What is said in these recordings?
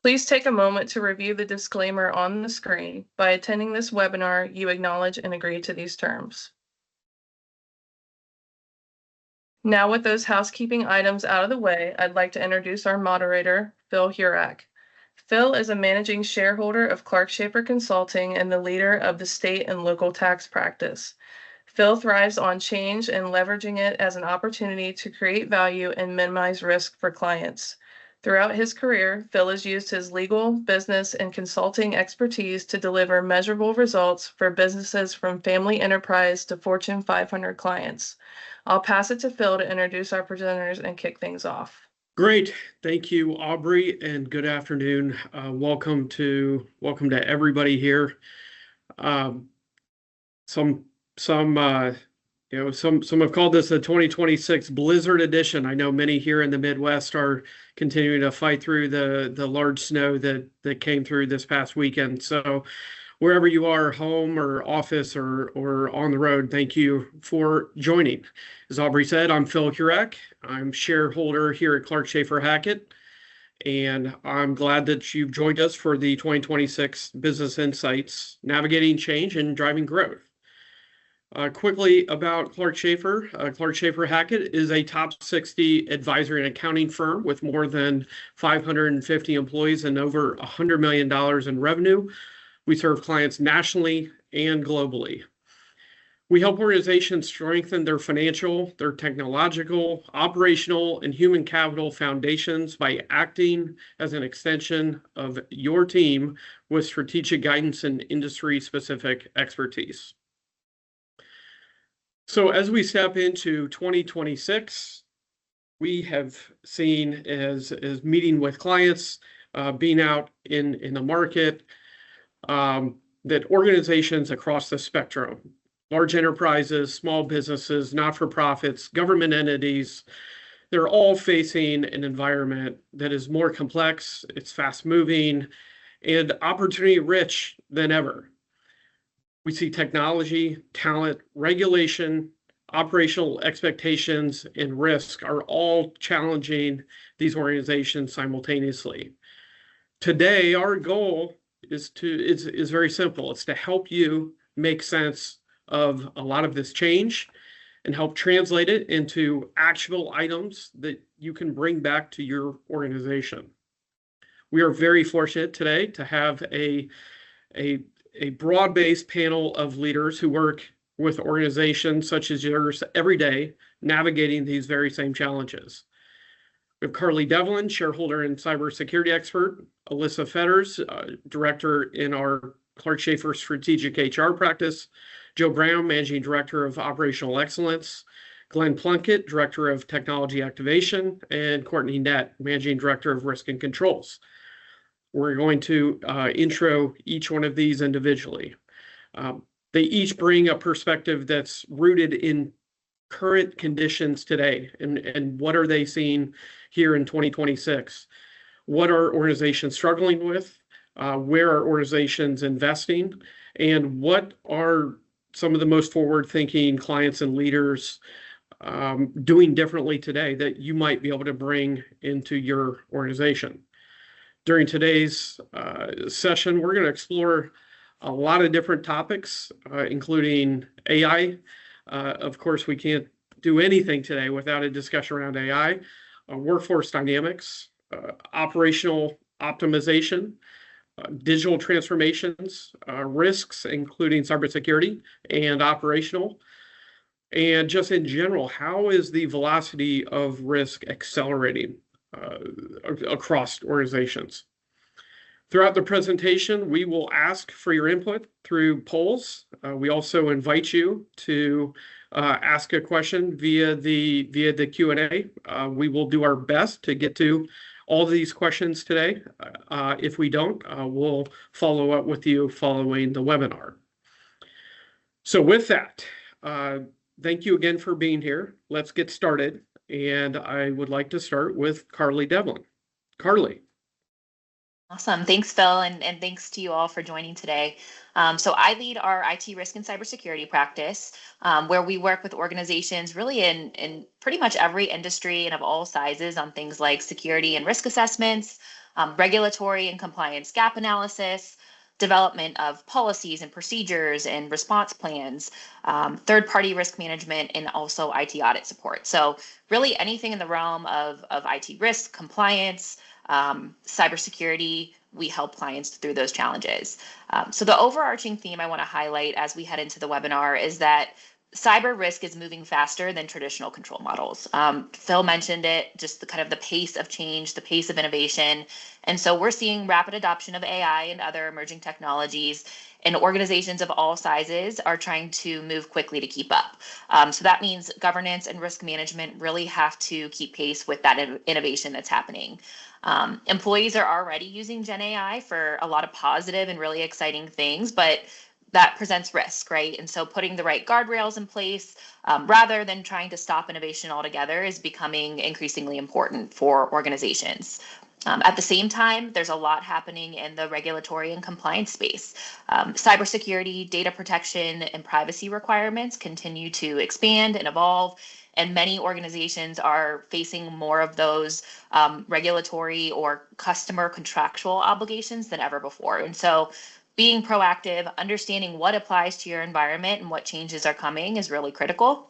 Please take a moment to review the disclaimer on the screen. By attending this webinar, you acknowledge and agree to these terms. Now, with those housekeeping items out of the way, I'd like to introduce our moderator, Phil Hurak. Phil is a managing shareholder of Clark Schaefer Consulting and the leader of the state and local tax practice. Phil thrives on change and leveraging it as an opportunity to create value and minimize risk for clients. Throughout his career, Phil has used his legal, business, and consulting expertise to deliver measurable results for businesses from family enterprise to Fortune 500 clients. I'll pass it to Phil to introduce our presenters and kick things off. Great. Thank you, Aubrey, and good afternoon. Welcome to everybody here. Some have called this the 2026 Blizzard Edition. I know many here in the Midwest are continuing to fight through the large snow that came through this past weekend. So wherever you are, home or office or on the road, thank you for joining. As Aubrey said, I'm Phil Hurak. I'm shareholder here at Clark Schaefer Hackett, and I'm glad that you've joined us for the 2026 Business Insights, Navigating Change and Driving Growth. Quickly about Clark Schaefer. Clark Schaefer Hackett is a top 60 advisory and accounting firm with more than 550 employees and over $100 million in revenue. We serve clients nationally and globally. We help organizations strengthen their financial, their technological, operational, and human capital foundations by acting as an extension of your team with strategic guidance and industry-specific expertise. So as we step into 2026, we have seen as meeting with clients, being out in the market, that organizations across the spectrum, large enterprises, small businesses, not-for-profits, government entities, they're all facing an environment that is more complex, it's fast-moving, and opportunity-rich than ever. We see technology, talent, regulation, operational expectations, and risk are all challenging these organizations simultaneously. Today, our goal is very simple. It's to help you make sense of a lot of this change and help translate it into actionable items that you can bring back to your organization. We are very fortunate today to have a broad-based panel of leaders who work with organizations such as yours every day, navigating these very same challenges. We have Carly Devlin, shareholder and cybersecurity expert, Alyssa Fetters, director in our Clark Schaefer Strategic HR practice, Joe Brown, managing director of operational excellence, Glenn Plunkett, director of technology activation, and Courtney Nett, managing director of risk and controls. We're going to intro each one of these individually. They each bring a perspective that's rooted in current conditions today and what are they seeing here in 2026? What are organizations struggling with? Where are organizations investing? And what are some of the most forward-thinking clients and leaders doing differently today that you might be able to bring into your organization? During today's session, we're going to explore a lot of different topics, including AI. Of course, we can't do anything today without a discussion around AI, workforce dynamics, operational optimization, digital transformations, risks, including cybersecurity and operational, and just in general, how is the velocity of risk accelerating across organizations? Throughout the presentation, we will ask for your input through polls. We also invite you to ask a question via the Q&A. We will do our best to get to all of these questions today. If we don't, we'll follow up with you following the webinar. So with that, thank you again for being here. Let's get started. And I would like to start with Carly Devlin. Carly. Awesome. Thanks, Phil, and thanks to you all for joining today. So I lead our IT risk and cybersecurity practice, where we work with organizations really in pretty much every industry and of all sizes on things like security and risk assessments, regulatory and compliance gap analysis, development of policies and procedures and response plans, third-party risk management, and also IT audit support. So really anything in the realm of IT risk, compliance, cybersecurity, we help clients through those challenges. So the overarching theme I want to highlight as we head into the webinar is that cyber risk is moving faster than traditional control models. Phil mentioned it, just the kind of the pace of change, the pace of innovation. And so we're seeing rapid adoption of AI and other emerging technologies, and organizations of all sizes are trying to move quickly to keep up. So that means governance and risk management really have to keep pace with that innovation that's happening. Employees are already using Gen AI for a lot of positive and really exciting things, but that presents risk, right? And so putting the right guardrails in place rather than trying to stop innovation altogether is becoming increasingly important for organizations. At the same time, there's a lot happening in the regulatory and compliance space. Cybersecurity, data protection, and privacy requirements continue to expand and evolve, and many organizations are facing more of those regulatory or customer contractual obligations than ever before. And so being proactive, understanding what applies to your environment and what changes are coming is really critical.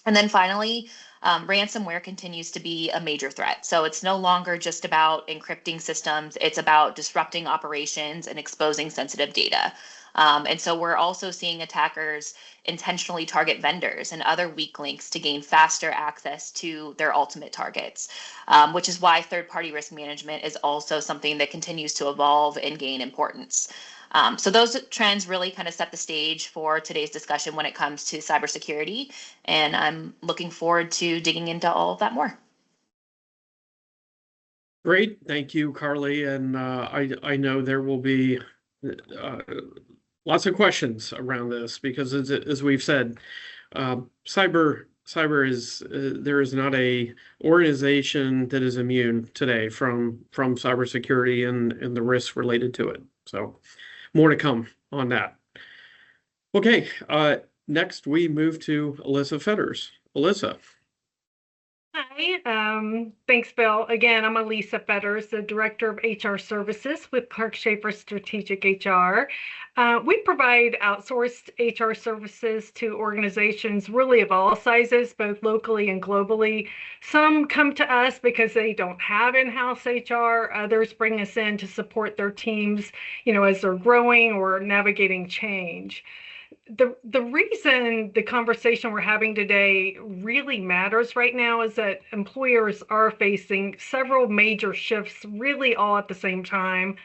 And then finally, ransomware continues to be a major threat. So it's no longer just about encrypting systems, it's about disrupting operations and exposing sensitive data. And so we're also seeing attackers intentionally target vendors and other weak links to gain faster access to their ultimate targets, which is why third-party risk management is also something that continues to evolve and gain importance. So those trends really kind of set the stage for today's discussion when it comes to cybersecurity, and I'm looking forward to digging into all of that more. Great, thank you, Carly. And I know there will be lots of questions around this because, as we've said, cyber is there is not a organization that is immune today from cybersecurity and the risks related to it. So more to come on that. Okay, next we move to Alyssa Fetters. Alyssa. Hi, thanks, Bill. Again, I'm Elisa Fetters, the Director of HR Services with Clark Schaefer Strategic HR. We provide outsourced HR services to organizations really of all sizes, both locally and globally. Some come to us because they don't have in-house HR. Others bring us in to support their teams, as they're growing or navigating change. The reason the conversation we're having today really matters right now is that employers are facing several major shifts really all at the same time.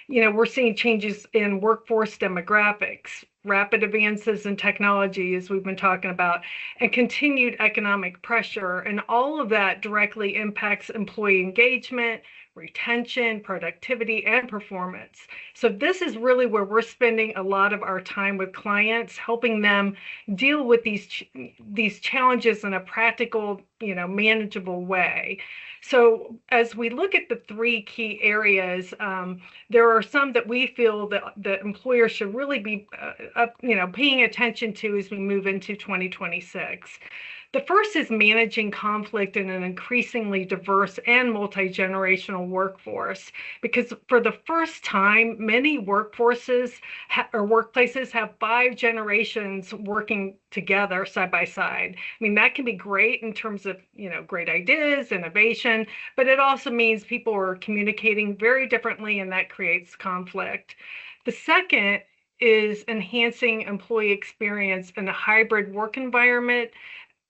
We're seeing changes in workforce demographics, rapid advances in technology, as we've been talking about, and continued economic pressure. And all of that directly impacts employee engagement, retention, productivity, and performance. So this is really where we're spending a lot of our time with clients, helping them deal with these challenges in a practical, manageable way. So as we look at the three key areas, there are some that we feel that the employers should really be paying attention to as we move into 2026. The first is managing conflict in an increasingly diverse and multi-generational workforce, because for the first time, many workforces or workplaces have 5 generations working together side by side. I mean, that can be great in terms of, great ideas, innovation, but it also means people are communicating very differently, and that creates conflict. The second is enhancing employee experience in a hybrid work environment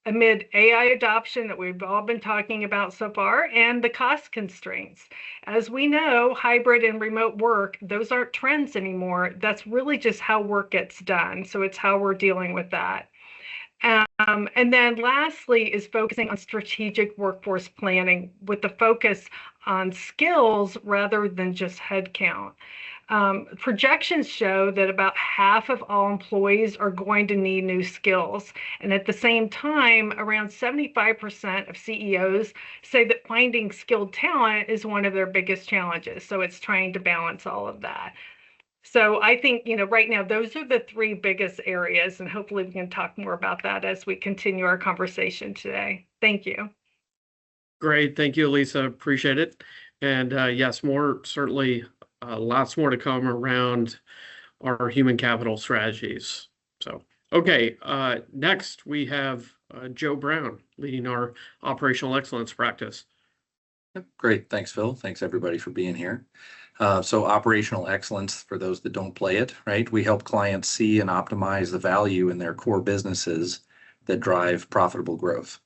amid AI adoption that we've all been talking about so far, and the cost constraints. As we know, hybrid and remote work, those aren't trends anymore. That's really just how work gets done. So it's how we're dealing with that. And then lastly is focusing on strategic workforce planning with the focus on skills rather than just headcount. Projections show that about half of all employees are going to need new skills. And at the same time, around 75% of CEOs say that finding skilled talent is one of their biggest challenges. So it's trying to balance all of that. So I think, right now, those are the 3 biggest areas, and hopefully we can talk more about that as we continue our conversation today. Thank you. Great, thank you, Lisa. Appreciate it. And yes, certainly lots more to come around our human capital strategies. So, okay, next we have Joe Brown leading our operational excellence practice. Great. Thanks, Phil. Thanks, everybody, for being here. So operational excellence, for those that don't play it, right? We help clients see and optimize the value in their core businesses that drive profitable growth.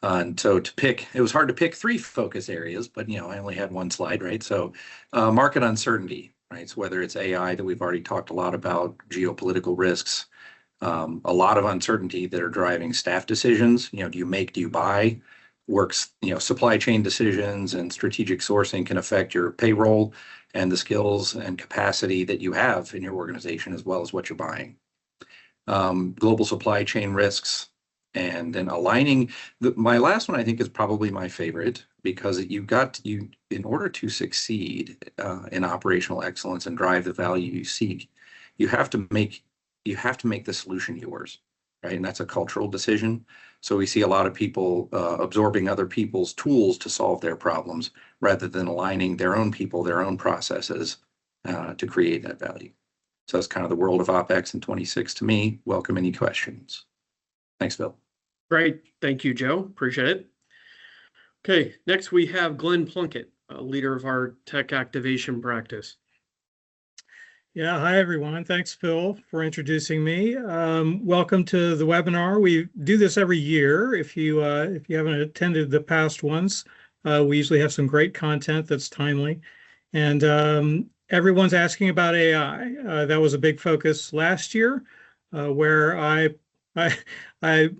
And so it was hard to pick 3 focus areas, but I only had 1 slide, right? So market uncertainty, right? So whether it's AI that we've already talked a lot about, geopolitical risks, a lot of uncertainty that are driving staff decisions. Do you make, do you buy? Supply chain decisions and strategic sourcing can affect your payroll and the skills and capacity that you have in your organization, as well as what you're buying. Global supply chain risks, and then aligning. My last one, I think, is probably my favorite, because in order to succeed in operational excellence and drive the value you seek, you have to make the solution yours, right? And that's a cultural decision. So we see a lot of people absorbing other people's tools to solve their problems, rather than aligning their own people, their own processes to create that value. So that's kind of the world of OpEx in 26 to me. Welcome any questions. Thanks, Phil. Great. Thank you, Joe. Appreciate it. Okay, next we have Glenn Plunkett, leader of our tech activation practice. Yeah, hi everyone. Thanks, Phil, for introducing me. Welcome to the webinar. We do this every year. If you haven't attended the past ones, we usually have some great content that's timely. And everyone's asking about AI. That was a big focus last year, where I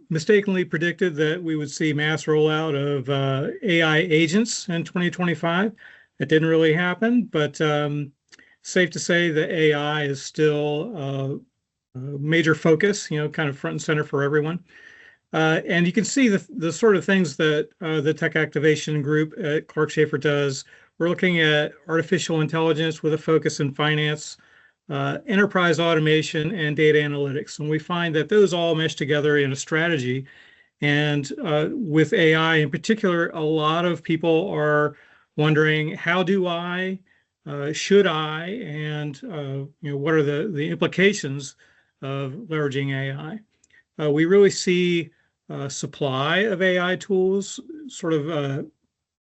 mistakenly predicted that we would see mass rollout of AI agents in 2025. It didn't really happen, but safe to say that AI is still a major focus, kind of front and center for everyone. And you can see the sort of things that the Tech Activation Group at Clark Schaefer does. We're looking at artificial intelligence with a focus in finance, enterprise automation, and data analytics. And we find that those all mesh together in a strategy. And with AI in particular, a lot of people are wondering, how do I, should I, and what are the implications of leveraging AI? We really see supply of AI tools sort of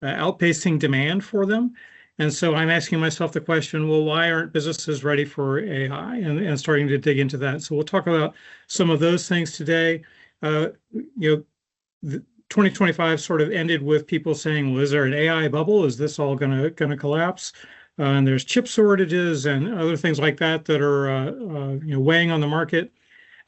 outpacing demand for them. And so I'm asking myself the question, well, why aren't businesses ready for AI? And starting to dig into that. So we'll talk about some of those things today. 2025 sort of ended with people saying, well, is there an AI bubble? Is this all going to collapse? And there's chip shortages and other things like that that are weighing on the market.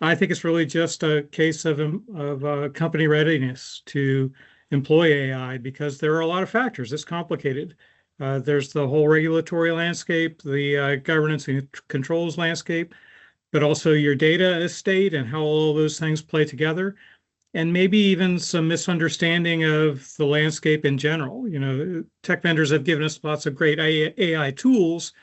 I think it's really just a case of company readiness to employ AI, because there are a lot of factors. It's complicated. There's the whole regulatory landscape, the governance and controls landscape, but also your data estate and how all those things play together. And maybe even some misunderstanding of the landscape in general. Tech vendors have given us lots of great AI tools,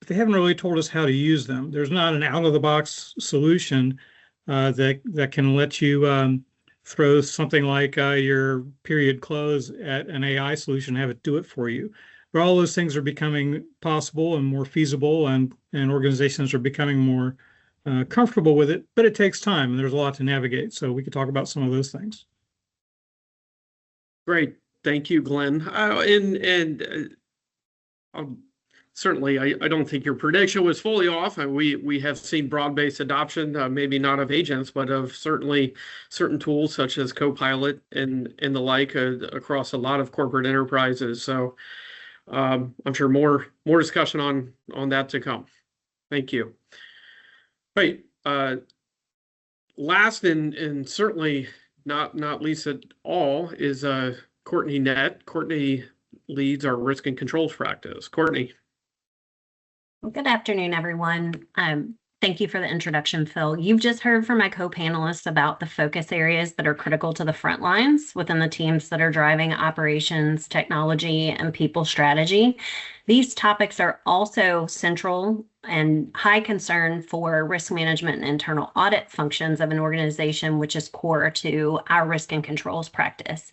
but they haven't really told us how to use them. There's not an out-of-the-box solution that can let you throw something like your period close at an AI solution, have it do it for you. But all those things are becoming possible and more feasible, and organizations are becoming more comfortable with it, but it takes time and there's a lot to navigate. So we could talk about some of those things. Great. Thank you, Glenn. Certainly, I don't think your prediction was fully off. We have seen broad-based adoption, maybe not of agents, but of certainly certain tools such as Copilot and the like across a lot of corporate enterprises. So I'm sure more discussion on that to come. Thank you. Right. Last and certainly not least at all is Courtney Nett. Courtney leads our risk and controls practice. Courtney. Well, good afternoon, everyone. Thank you for the introduction, Phil. You've just heard from my co-panelists about the focus areas that are critical to the front lines within the teams that are driving operations, technology, and people strategy. These topics are also central and high concern for risk management and internal audit functions of an organization, which is core to our risk and controls practice.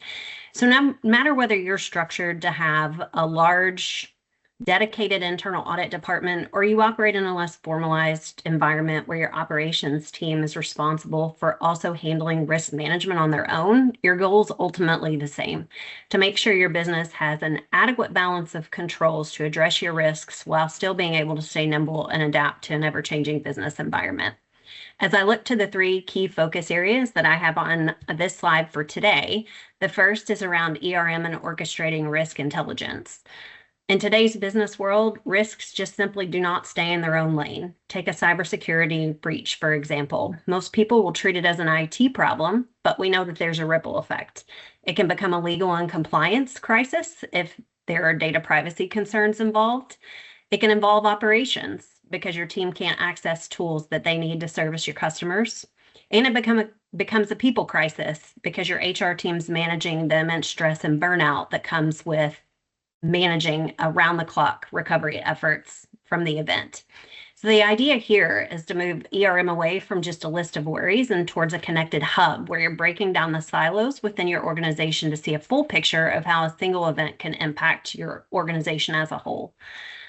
So no matter whether you're structured to have a large dedicated internal audit department, or you operate in a less formalized environment where your operations team is responsible for also handling risk management on their own, your goal is ultimately the same: to make sure your business has an adequate balance of controls to address your risks while still being able to stay nimble and adapt to an ever-changing business environment. As I look to the three key focus areas that I have on this slide for today, the first is around ERM and orchestrating risk intelligence. In today's business world, risks just simply do not stay in their own lane. Take a cybersecurity breach, for example. Most people will treat it as an IT problem, but we know that there's a ripple effect. It can become a legal and compliance crisis if there are data privacy concerns involved. It can involve operations because your team can't access tools that they need to service your customers. And it becomes a people crisis because your HR team's managing the immense stress and burnout that comes with managing around-the-clock recovery efforts from the event. So the idea here is to move ERM away from just a list of worries and towards a connected hub where you're breaking down the silos within your organization to see a full picture of how a single event can impact your organization as a whole.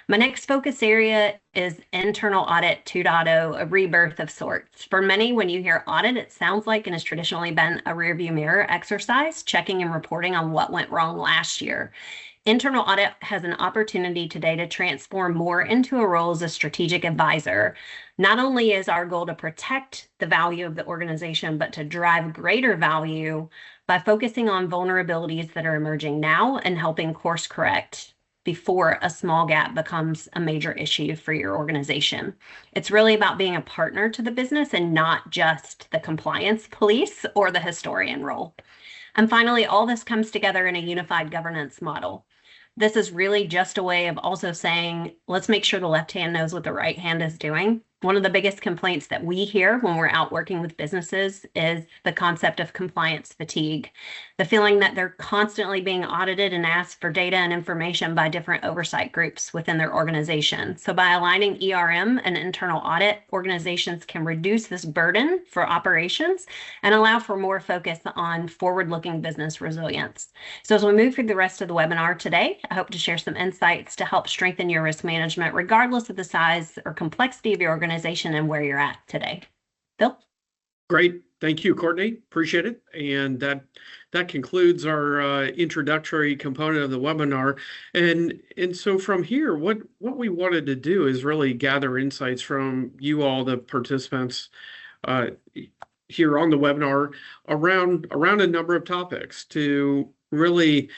My next focus area is internal audit 2.0, a rebirth of sorts. For many, when you hear audit, it sounds like and has traditionally been a rearview mirror exercise, checking and reporting on what went wrong last year. Internal audit has an opportunity today to transform more into a role as a strategic advisor. Not only is our goal to protect the value of the organization, but to drive greater value by focusing on vulnerabilities that are emerging now and helping course correct before a small gap becomes a major issue for your organization. It's really about being a partner to the business and not just the compliance police or the historian role. And finally, all this comes together in a unified governance model. This is really just a way of also saying, let's make sure the left hand knows what the right hand is doing. One of the biggest complaints that we hear when we're out working with businesses is the concept of compliance fatigue, the feeling that they're constantly being audited and asked for data and information by different oversight groups within their organization. So by aligning ERM and internal audit, organizations can reduce this burden for operations and allow for more focus on forward-looking business resilience. So as we move through the rest of the webinar today, I hope to share some insights to help strengthen your risk management, regardless of the size or complexity of your organization and where you're at today. Bill? Great. Thank you, Courtney. Appreciate it. And that concludes our introductory component of the webinar. And so from here, what we wanted to do is really gather insights from you all, the participants here on the webinar, around a number of topics to really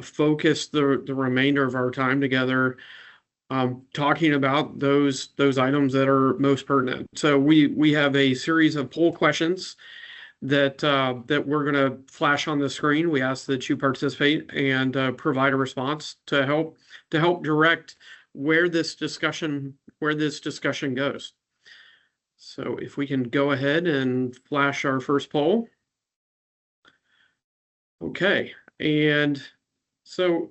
focus the remainder of our time together talking about those items that are most pertinent. So we have a series of poll questions that we're going to flash on the screen. We ask that you participate and provide a response to help direct where this discussion goes. So if we can go ahead and flash our first poll. Okay, and so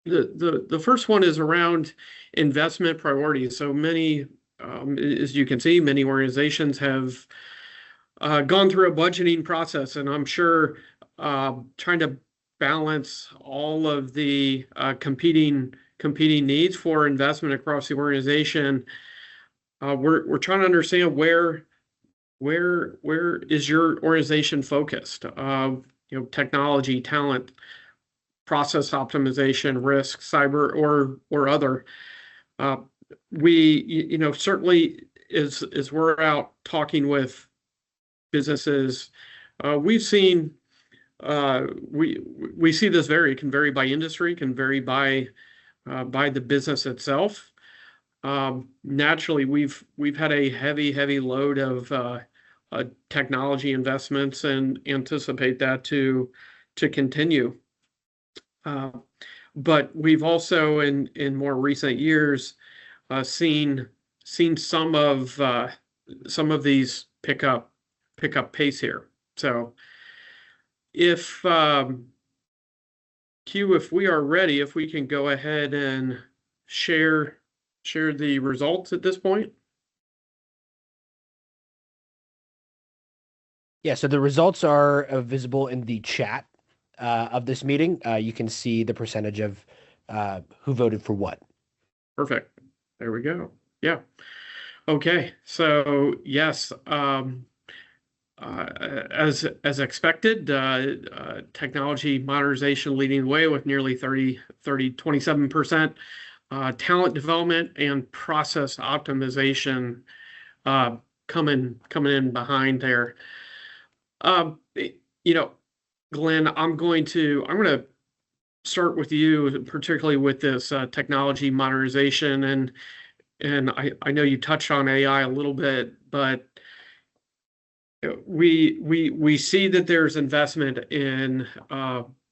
the first one is around investment priorities. So many, as you can see, many organizations have gone through a budgeting process, and I'm sure trying to balance all of the competing needs for investment across the organization. We're trying to understand where is your organization focused? Technology, talent, process optimization, risk, cyber, or other. We, certainly as we're out talking with businesses, we've seen we see this can vary by industry, can vary by the business itself. Naturally, we've had a heavy load of technology investments and anticipate that to continue. But we've also in more recent years seen some of these pick up pace here. So if Q, if we are ready, if we can go ahead and share the results at this point. Yeah, so the results are visible in the chat. of this meeting, you can see the percentage of who voted for what. Perfect. There we go. Yeah. Okay. So yes, as expected, technology modernization leading the way with nearly 27%. Talent development and process optimization coming in behind there. Glenn, I'm going to start with you, particularly with this technology modernization, and I know you touched on AI a little bit, but we see that there's investment in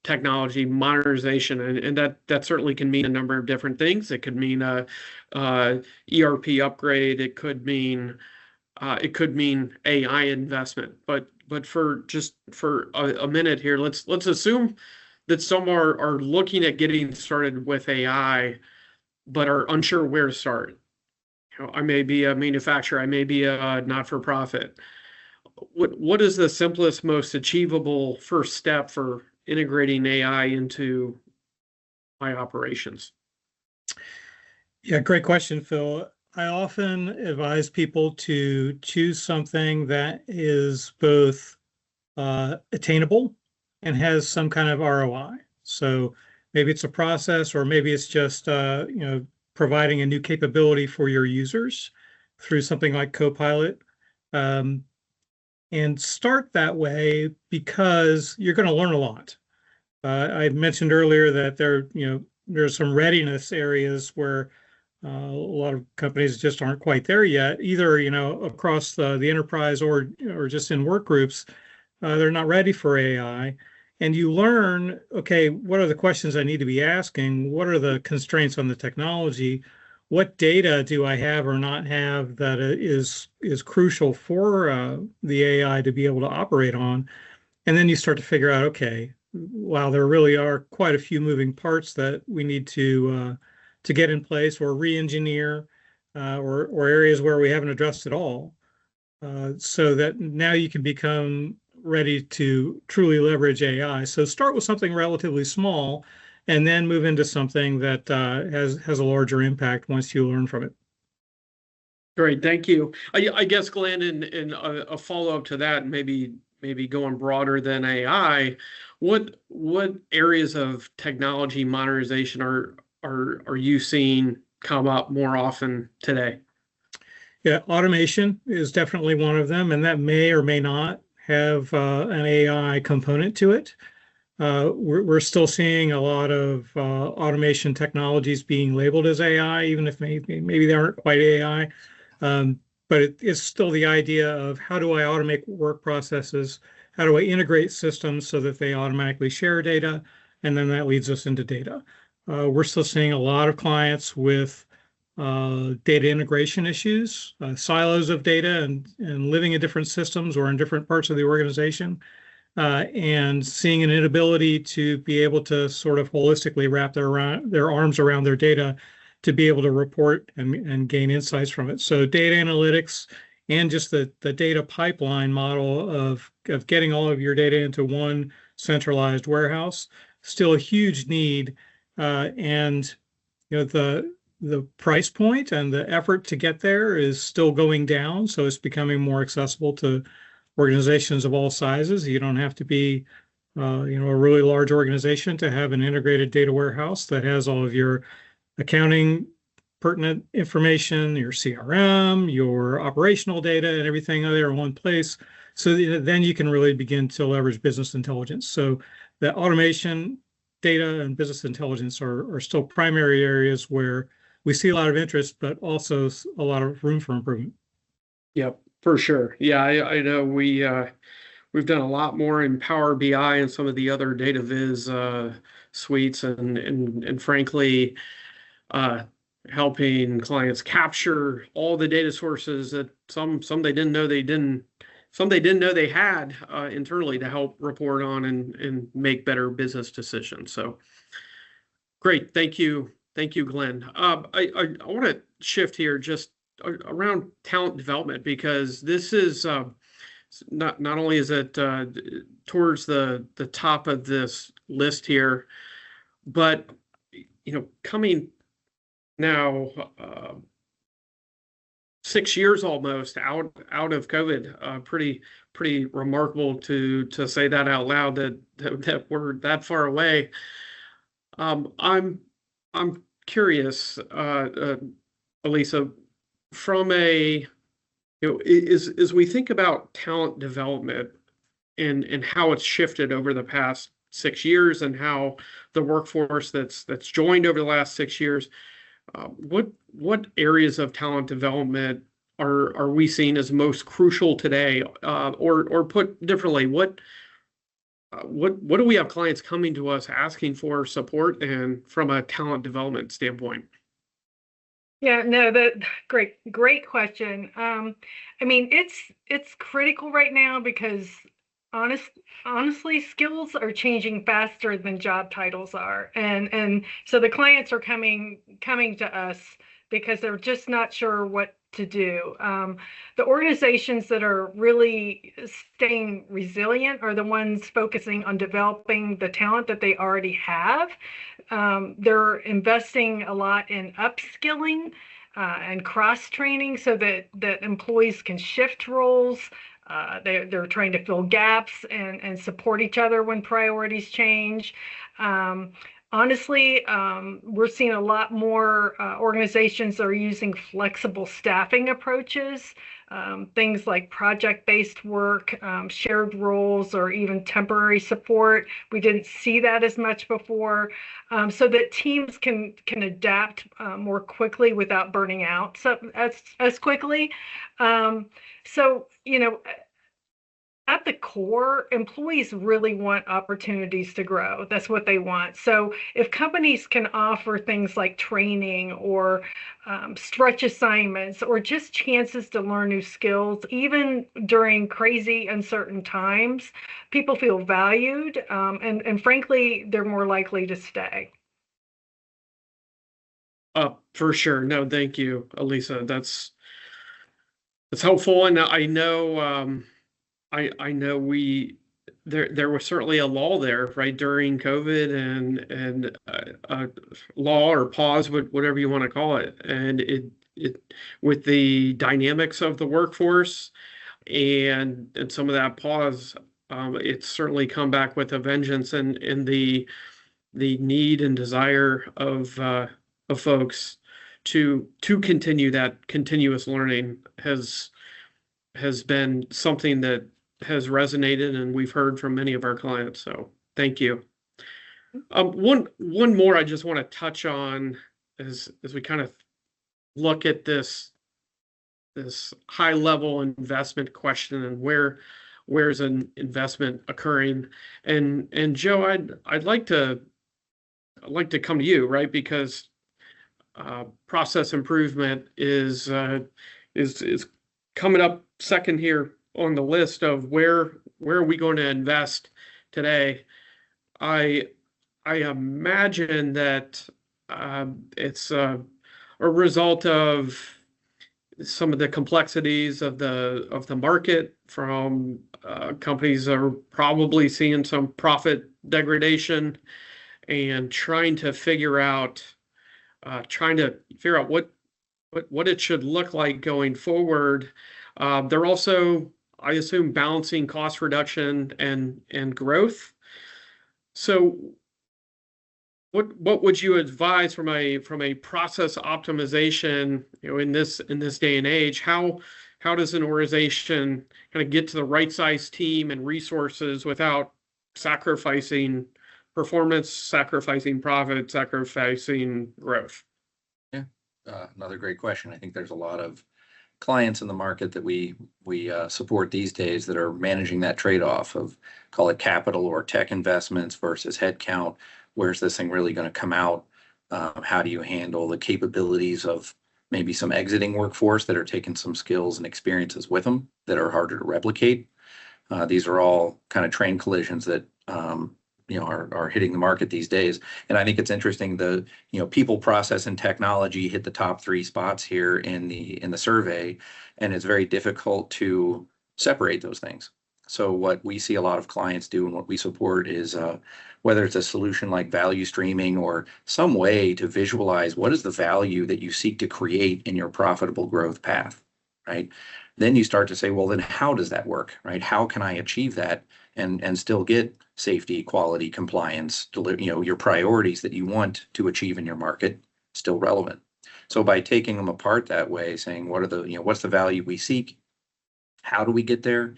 technology modernization, and that certainly can mean a number of different things. It could mean a ERP upgrade. It could mean AI investment. But for a minute here, let's assume that some are looking at getting started with AI, but are unsure where to start. I may be a manufacturer. I may be a not-for-profit. What is the simplest, most achievable first step for integrating AI into my operations? Yeah, great question, Phil. I often advise people to choose something that is both attainable and has some kind of ROI. So maybe it's a process, or maybe it's just providing a new capability for your users through something like Copilot. And start that way because you're going to learn a lot. I mentioned earlier that there's some readiness areas where a lot of companies just aren't quite there yet, either across the enterprise or just in work groups. They're not ready for AI. And you learn, okay, what are the questions I need to be asking? What are the constraints on the technology? What data do I have or not have that is crucial for the AI to be able to operate on? And then you start to figure out, okay, wow, there really are quite a few moving parts that we need to get in place or re-engineer, or areas where we haven't addressed at all, so that now you can become ready to truly leverage AI. So start with something relatively small, and then move into something that has a larger impact once you learn from it. Great, thank you. I guess, Glenn, in a follow-up to that, maybe going broader than AI, what areas of technology modernization are you seeing come up more often today? Yeah, automation is definitely one of them, and that may or may not have an AI component to it. We're still seeing a lot of automation technologies being labeled as AI, even if maybe they aren't quite AI. But it's still the idea of, how do I automate work processes? How do I integrate systems so that they automatically share data? And then that leads us into data. We're still seeing a lot of clients with data integration issues, silos of data, and living in different systems or in different parts of the organization, and seeing an inability to be able to sort of holistically wrap their arms around their data to be able to report and gain insights from it. So data analytics and just the data pipeline model of getting all of your data into one centralized warehouse, still a huge need. And the price point and the effort to get there is still going down. So it's becoming more accessible to organizations of all sizes. You don't have to be a really large organization to have an integrated data warehouse that has all of your accounting pertinent information, your CRM, your operational data, and everything there in one place. So then you can really begin to leverage business intelligence. So the automation, data, and business intelligence are still primary areas where we see a lot of interest, but also a lot of room for improvement. Yep, for sure. Yeah, I know we've done a lot more in Power BI and some of the other data viz suites, and frankly, helping clients capture all the data sources that some they didn't know they had internally to help report on and make better business decisions. So great, thank you, Glenn. I want to shift here just around talent development, because this is not only is it towards the top of this list here, but coming now 6 years almost out of COVID, pretty remarkable to say that out loud, that we're that far away. I'm curious, Elisa, from a as we think about talent development and how it's shifted over the past 6 years, and how the workforce that's joined over the last 6 years, what areas of talent development are we seeing as most crucial today? Or put differently, what do we have clients coming to us asking for support and from a talent development standpoint? Yeah, no, great question. I mean, it's critical right now because honestly, skills are changing faster than job titles are, and so the clients are coming to us because they're just not sure what to do. The organizations that are really staying resilient are the ones focusing on developing the talent that they already have. They're investing a lot in upskilling and cross training so that employees can shift roles. They're trying to fill gaps and support each other when priorities change. Honestly, we're seeing a lot more organizations that are using flexible staffing approaches, things like project-based work, shared roles, or even temporary support. We didn't see that as much before, so that teams can adapt more quickly without burning out as quickly. So, at the core, employees really want opportunities to grow. That's what they want. So if companies can offer things like training or stretch assignments or just chances to learn new skills, even during crazy, uncertain times, people feel valued, and frankly, they're more likely to stay. For sure. No, thank you, Elisa. That's helpful. And I know I know there was certainly a lull there, right, during COVID, and law or pause, whatever you want to call it, and it with the dynamics of the workforce and some of that pause, it's certainly come back with a vengeance, and the need and desire of folks to continue that continuous learning has been something that has resonated, and we've heard from many of our clients. So thank you. One more I just want to touch on as we kind of look at this high level investment question and where's an investment occurring. And Joe, I'd like to come to you, right? Because process improvement is coming up second here on the list of where are we going to invest today. I imagine that it's a result of some of the complexities of the market, from companies are probably seeing some profit degradation and trying to figure out what it should look like going forward. They're also, I assume, balancing cost reduction and growth. So what would you advise from a process optimization, in this day and age? How does an organization kind of get to the right size team and resources without sacrificing performance, sacrificing profit, sacrificing growth? Yeah, another great question. I think there's a lot of clients in the market that we support these days that are managing that trade-off of, call it capital or tech investments versus headcount. Where's this thing really going to come out? How do you handle the capabilities of maybe some exiting workforce that are taking some skills and experiences with them that are harder to replicate? These are all kind of train collisions that are hitting the market these days. And I think it's interesting, the people, process, and technology hit the top 3 spots here in the survey, and it's very difficult to separate those things. So what we see a lot of clients do and what we support is whether it's a solution like value streaming or some way to visualize what is the value that you seek to create in your profitable growth path, right? Then you start to say, well, then how does that work, right? How can I achieve that and still get safety, quality, compliance, your priorities that you want to achieve in your market still relevant? So by taking them apart that way, saying what are the, what's the value we seek? How do we get there?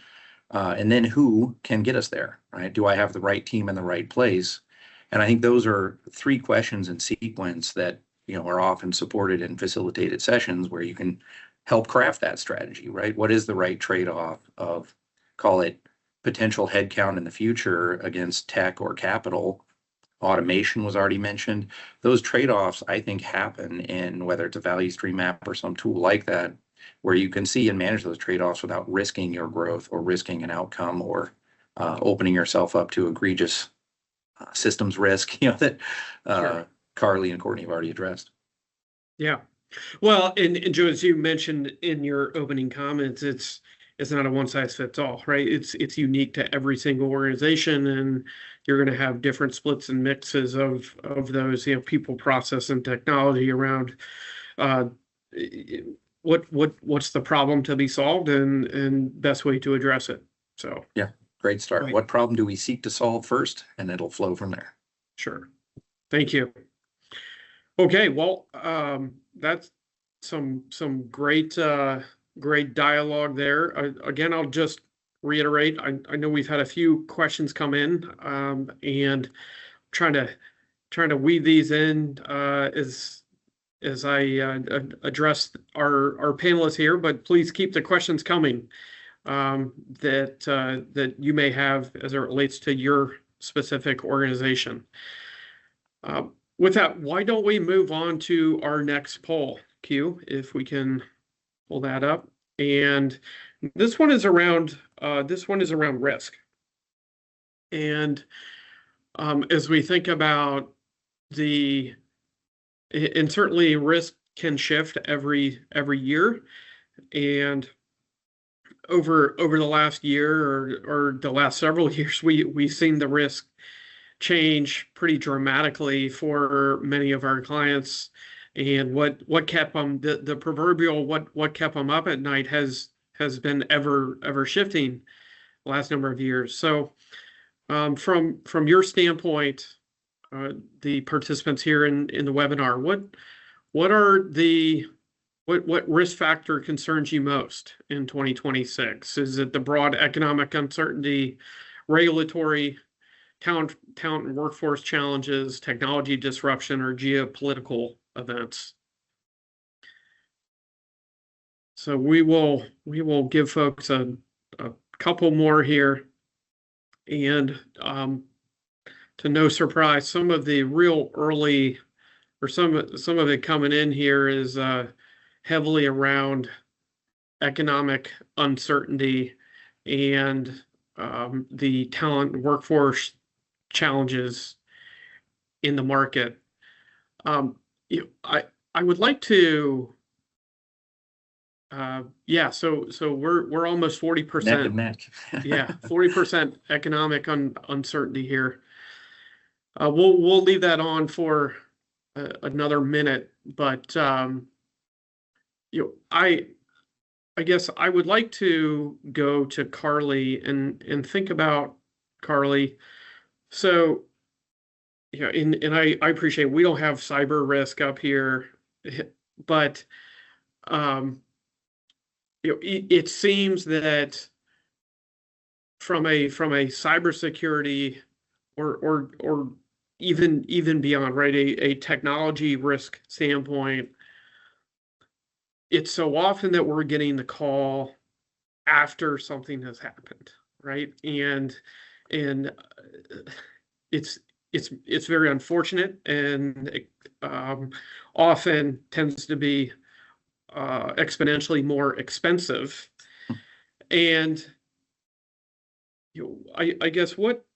And then who can get us there, right? Do I have the right team in the right place? And I think those are three questions in sequence that, are often supported in facilitated sessions where you can help craft that strategy, right? What is the right trade-off of, call it potential headcount in the future against tech or capital? Automation was already mentioned. Those trade-offs, I think, happen in whether it's a value stream app or some tool like that, where you can see and manage those trade-offs without risking your growth or risking an outcome or opening yourself up to egregious systems risk, that Sure. Carly and Courtney have already addressed. Yeah. Well, and Joe, as you mentioned in your opening comments, it's not a one size fits all, right? It's unique to every single organization, and you're going to have different splits and mixes of those, people, process, and technology around what's the problem to be solved and best way to address it. So yeah, great start. Right. What problem do we seek to solve first, and it'll flow from there. Sure. Thank you. Okay, well, that's some great great dialogue there. Again, I'll just reiterate. I know we've had a few questions come in, and trying to weave these in as I address our panelists here. But please keep the questions coming that you may have as it relates to your specific organization. With that, why don't we move on to our next poll, Q, if we can pull that up. And this one is around risk. And as we think about and certainly risk can shift every year. And over the last year or the last several years, we've seen the risk change pretty dramatically for many of our clients, and what kept them the proverbial what kept them up at night has been ever shifting the last number of years. So from your standpoint, the participants here in the webinar, what risk factor concerns you most in 2026? Is it the broad economic uncertainty, regulatory, talent and workforce challenges, technology disruption, or geopolitical events? So we will give folks a couple more here, and to no surprise, some of the real early, or some of it coming in here is heavily around economic uncertainty and the talent and workforce challenges in the market. I would like to, so we're almost 40%. Neck and neck. Yeah, 40% economic uncertainty here. We'll leave that on for another minute, but I guess I would like to go to Carly and think about Carly. So, and I appreciate we don't have cyber risk up here, but it seems that from a cybersecurity or even beyond, right, a technology risk standpoint, it's so often that we're getting the call after something has happened, right? And it's very unfortunate, and often tends to be exponentially more expensive. And I guess what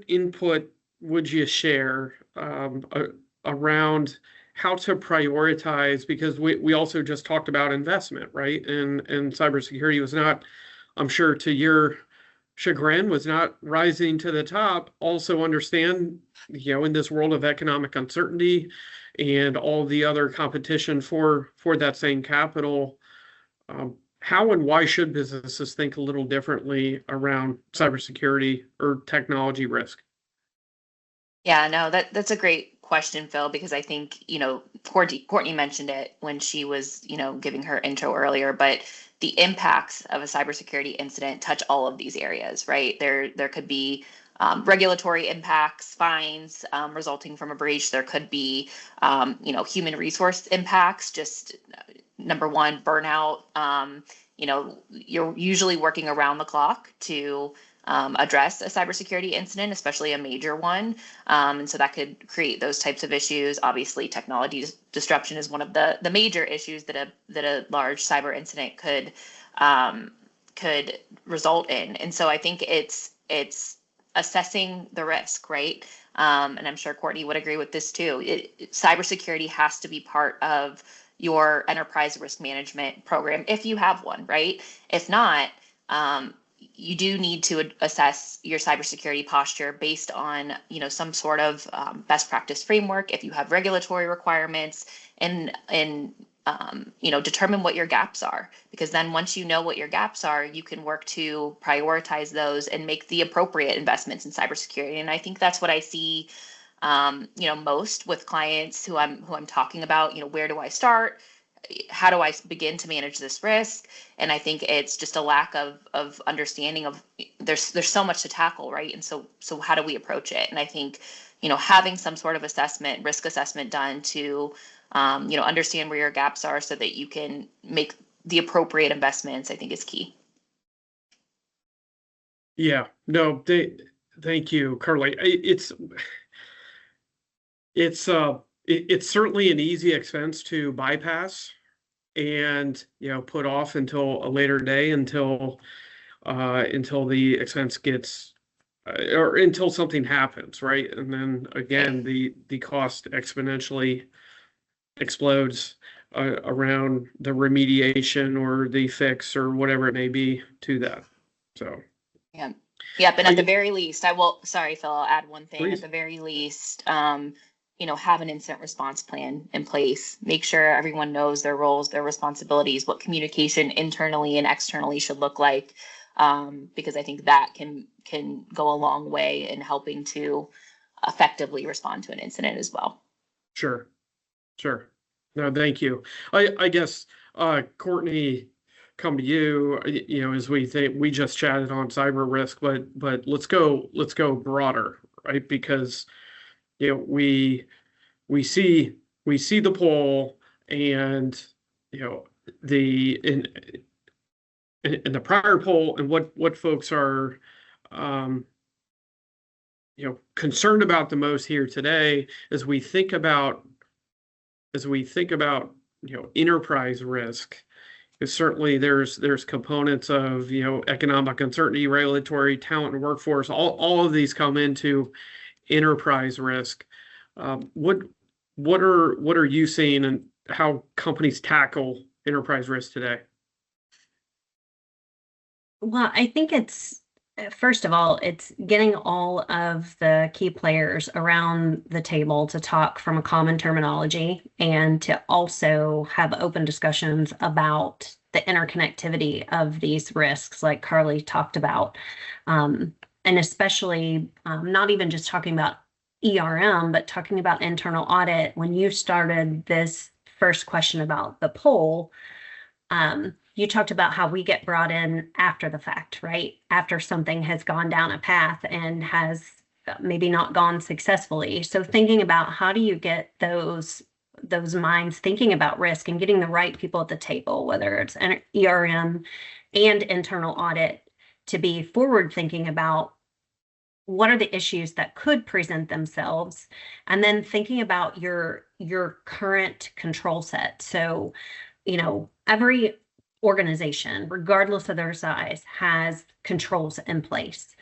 input would you share around how to prioritize, because we also just talked about investment, right? And cybersecurity was not I'm sure to your chagrin, was not rising to the top, also understand, in this world of economic uncertainty and all the other competition for that same capital, how and why should businesses think a little differently around cybersecurity or technology risk? Yeah, no, that's a great question, Phil, because I think, Courtney mentioned it when she was, giving her intro earlier, but the impacts of a cybersecurity incident touch all of these areas, right? There could be regulatory impacts, fines resulting from a breach. There could be, human resource impacts, just number one, burnout. You're usually working around the clock to address a cybersecurity incident, especially a major one. And so that could create those types of issues. Obviously, technology disruption is one of the major issues that a large cyber incident could result in. And so I think it's assessing the risk, right? And I'm sure Courtney would agree with this too. Cybersecurity has to be part of your enterprise risk management program if you have one, right? If not, you do need to assess your cybersecurity posture based on, some sort of best practice framework. If you have regulatory requirements, and determine what your gaps are, because then once you know what your gaps are, you can work to prioritize those and make the appropriate investments in cybersecurity. And I think that's what I see, most with clients who I'm talking about. Where do I start? How do I begin to manage this risk? And I think it's just a lack of understanding of there's so much to tackle, right? And so how do we approach it? And I think, having some sort of risk assessment done to, understand where your gaps are so that you can make the appropriate investments, I think is key. Yeah, no, thank you, Carly. It's certainly an easy expense to bypass and, put off until a later day, until the expense gets, or until something happens, right? And then again, the cost exponentially explodes around the remediation or the fix or whatever it may be to that. So. Yeah. Yep. And at the very least, sorry, Phil, I'll add one thing. Please. At the very least, have an incident response plan in place. Make sure everyone knows their roles, their responsibilities, what communication internally and externally should look like. Because I think that can go a long way in helping to effectively respond to an incident as well. Sure. No, thank you. I guess, Courtney, come to you, as we just chatted on cyber risk, but let's go broader, right? Because, we see the poll, and, in the prior poll, and what folks are, concerned about the most here today, as we think about enterprise risk. Because certainly there's components of, economic uncertainty, regulatory, talent, and workforce. All of these come into enterprise risk. What are you seeing, and how companies tackle enterprise risk today? Well, I think first of all, it's getting all of the key players around the table to talk from a common terminology, and to also have open discussions about the interconnectivity of these risks, like Carly talked about. And especially not even just talking about ERM, but talking about internal audit. When you started this first question about the poll, you talked about how we get brought in after the fact, right? After something has gone down a path and has maybe not gone successfully. So thinking about how do you get those minds thinking about risk and getting the right people at the table, whether it's an ERM and internal audit, to be forward thinking about what are the issues that could present themselves, and then thinking about your current control set. So, every organization, regardless of their size, has controls in place.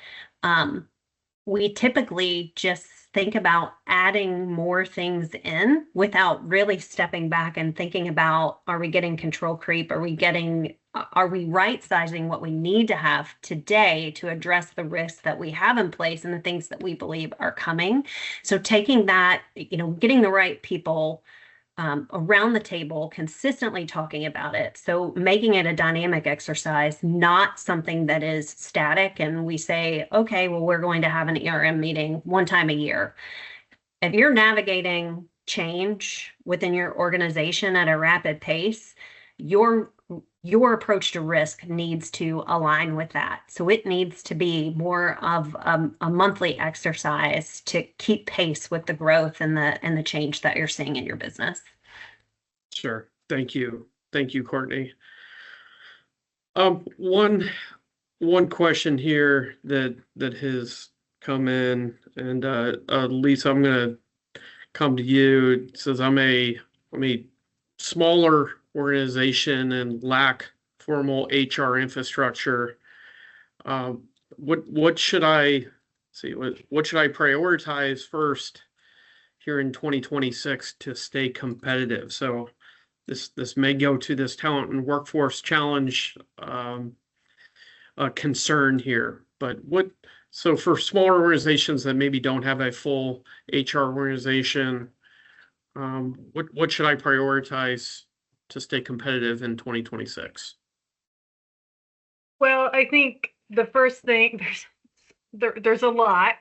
We typically just think about adding more things in without really stepping back and thinking about, are we getting control creep? Are we getting are we right sizing what we need to have today to address the risks that we have in place and the things that we believe are coming? So taking that, getting the right people around the table, consistently talking about it. So making it a dynamic exercise, not something that is static. And we say, okay, well, we're going to have an ERM meeting one time a year. If you're navigating change within your organization at a rapid pace, your approach to risk needs to align with that. So it needs to be more of a monthly exercise to keep pace with the growth and the change that you're seeing in your business. Sure. Thank you. Thank you, Courtney. One question here that has come in, and Lisa, I'm gonna come to you. It says I'm a smaller organization and lack formal HR infrastructure. What should I see? What should I prioritize first here in 2026 to stay competitive? So this may go to this talent and workforce challenge concern here, but so for smaller organizations that maybe don't have a full HR organization, what should I prioritize to stay competitive in 2026? Well, I think the first thing, there's a lot,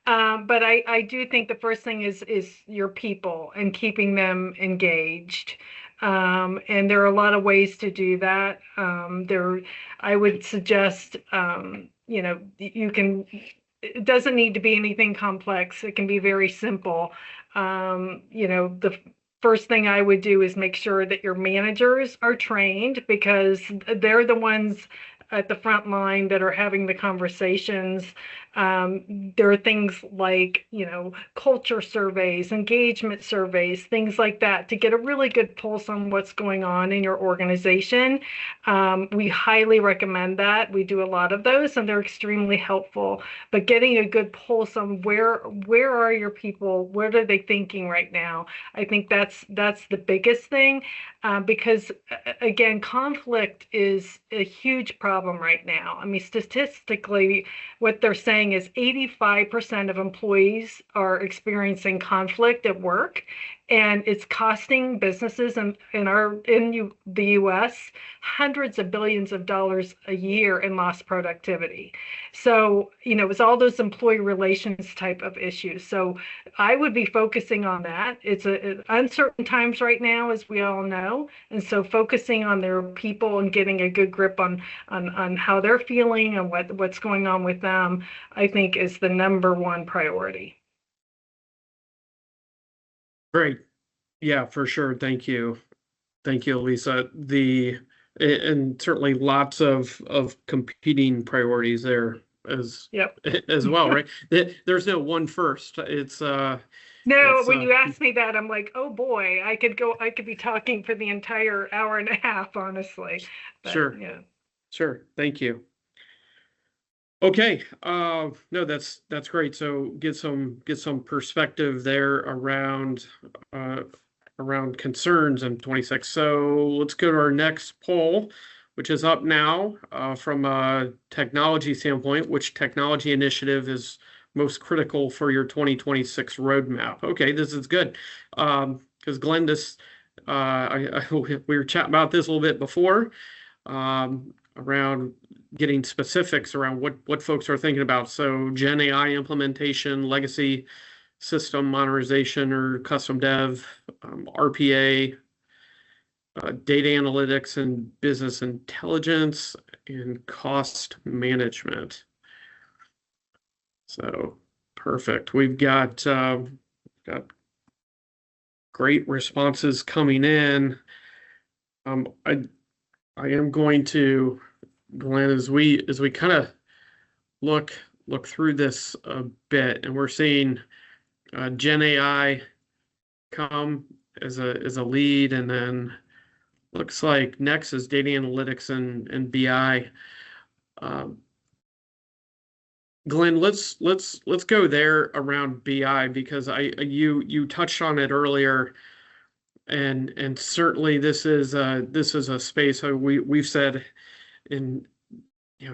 but I do think the first thing is your people and keeping them engaged. And there are a lot of ways to do that. I would suggest, you can. It doesn't need to be anything complex. It can be very simple. The first thing I would do is make sure that your managers are trained, because they're the ones at the front line that are having the conversations. There are things like, culture surveys, engagement surveys, things like that to get a really good pulse on what's going on in your organization. We highly recommend that. We do a lot of those and they're extremely helpful, but getting a good pulse on where are your people? What are they thinking right now? I think that's the biggest thing, because again, conflict is a huge problem right now. I mean, statistically, what they're saying is 85% of employees are experiencing conflict at work, and it's costing businesses in the US hundreds of billions of dollars a year in lost productivity. So, it's all those employee relations type of issues. So I would be focusing on that. It's uncertain times right now, as we all know. And so focusing on their people and getting a good grip on how they're feeling and what's going on with them, I think is the number one priority. Great. Yeah, for sure. Thank you. Thank you, Lisa. And certainly lots of competing priorities there as well, right? There's no one first. When you ask me that, I'm like, oh boy, I could be talking for the entire hour and a half, honestly. But, sure. Yeah. Sure. Thank you. Okay. No, that's great. So get some perspective there around concerns in 26. So let's go to our next poll, which is up now, from a technology standpoint. Which technology initiative is most critical for your 2026 roadmap? Okay, this is good. Because Glenn, we were chatting about this a little bit before, around getting specifics around what folks are thinking about. So Gen AI implementation, legacy system modernization or custom dev, RPA, data analytics and business intelligence, and cost management. So perfect. We've got great responses coming in. I am going to, Glenn, as we kind of look through this a bit, and we're seeing Gen AI come as a lead, and then looks like next is data analytics and BI. Glenn, let's go there around BI, because you touched on it earlier. And certainly this is a space we've said in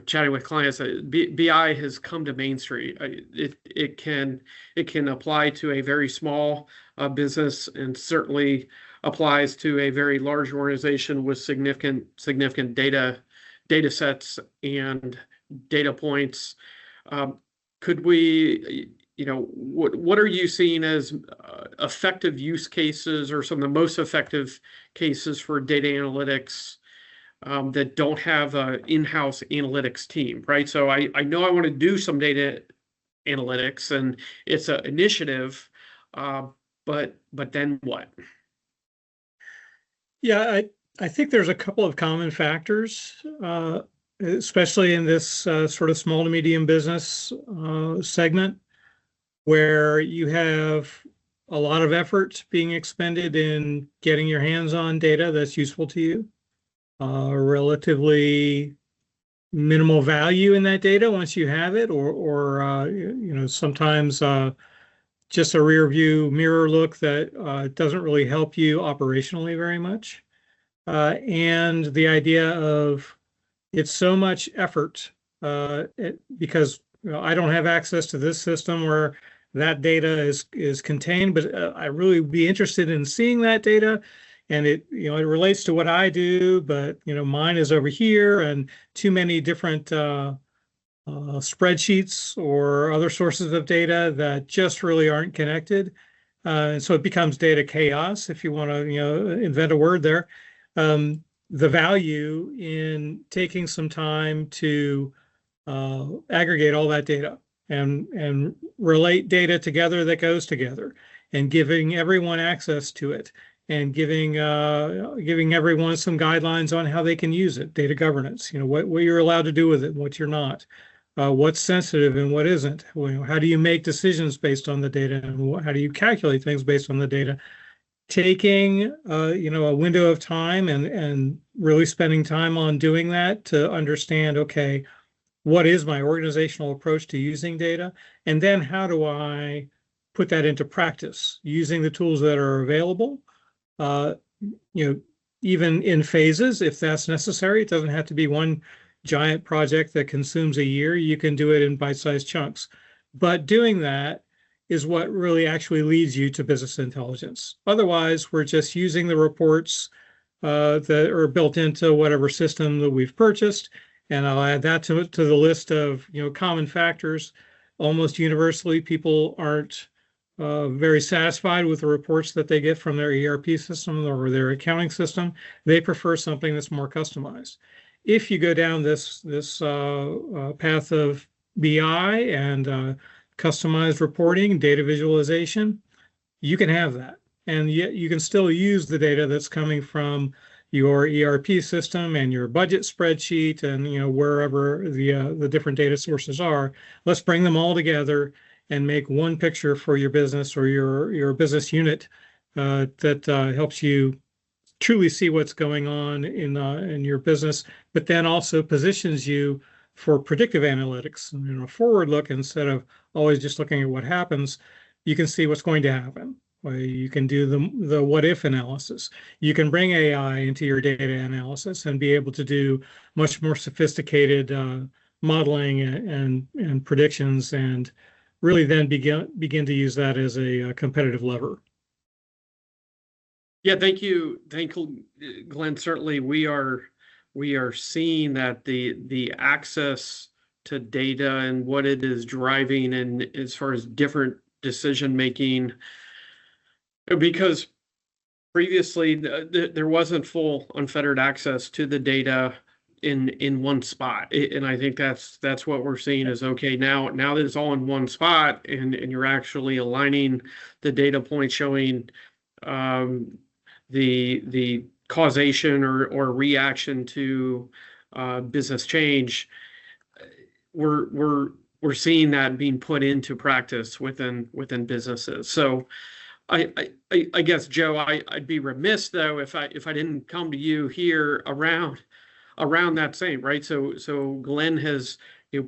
chatting with clients that BI has come to Main Street. It can apply to a very small business, and certainly applies to a very large organization with significant data sets and data points. Could we, what are you seeing as effective use cases, or some of the most effective cases for data analytics that don't have an in-house analytics team, right? So I know I want to do some data analytics, and it's an initiative, but then what? Yeah, I think there's a couple of common factors, especially in this sort of small to medium business segment, where you have a lot of effort being expended in getting your hands on data that's useful to you. Relatively minimal value in that data once you have it, or sometimes just a rear view mirror look that doesn't really help you operationally very much. And the idea of it's so much effort because I don't have access to this system where that data is contained, but I really would be interested in seeing that data. And it relates to what I do, but mine is over here, and too many different spreadsheets or other sources of data that just really aren't connected. And so it becomes data chaos, if you want to, invent a word there. The value in taking some time to aggregate all that data and relate data together that goes together, and giving everyone access to it, and giving everyone some guidelines on how they can use it, data governance, what you're allowed to do with it and what you're not, what's sensitive and what isn't. How do you make decisions based on the data, and how do you calculate things based on the data? Taking a window of time and really spending time on doing that to understand, okay, what is my organizational approach to using data, and then how do I put that into practice using the tools that are available, even in phases if that's necessary. It doesn't have to be one giant project that consumes a year. You can do it in bite-sized chunks, but doing that is what really actually leads you to business intelligence. Otherwise, we're just using the reports that are built into whatever system that we've purchased. And I'll add that to the list of common factors. Almost universally, people aren't very satisfied with the reports that they get from their ERP system or their accounting system. They prefer something that's more customized. If you go down this path of BI and customized reporting, data visualization, you can have that. And yet you can still use the data that's coming from your ERP system and your budget spreadsheet and wherever the different data sources are. Let's bring them all together and make one picture for your business or your business unit that helps you truly see what's going on in your business, but then also positions you for predictive analytics. A forward look, instead of always just looking at what happens, you can see what's going to happen. You can do the what if analysis. You can bring AI into your data analysis and be able to do much more sophisticated modeling and predictions, and really then begin to use that as a competitive lever. Yeah, thank you, Glenn. Certainly, we are seeing that the access to data and what it is driving, and as far as different decision making, because previously there wasn't full unfettered access to the data in one spot. And I think that's what we're seeing is, okay, now that it's all in one spot, and you're actually aligning the data points showing the causation or reaction to business change. We're seeing that being put into practice within businesses. So I guess, Joe, I'd be remiss though if I didn't come to you here around that same, right? So Glenn has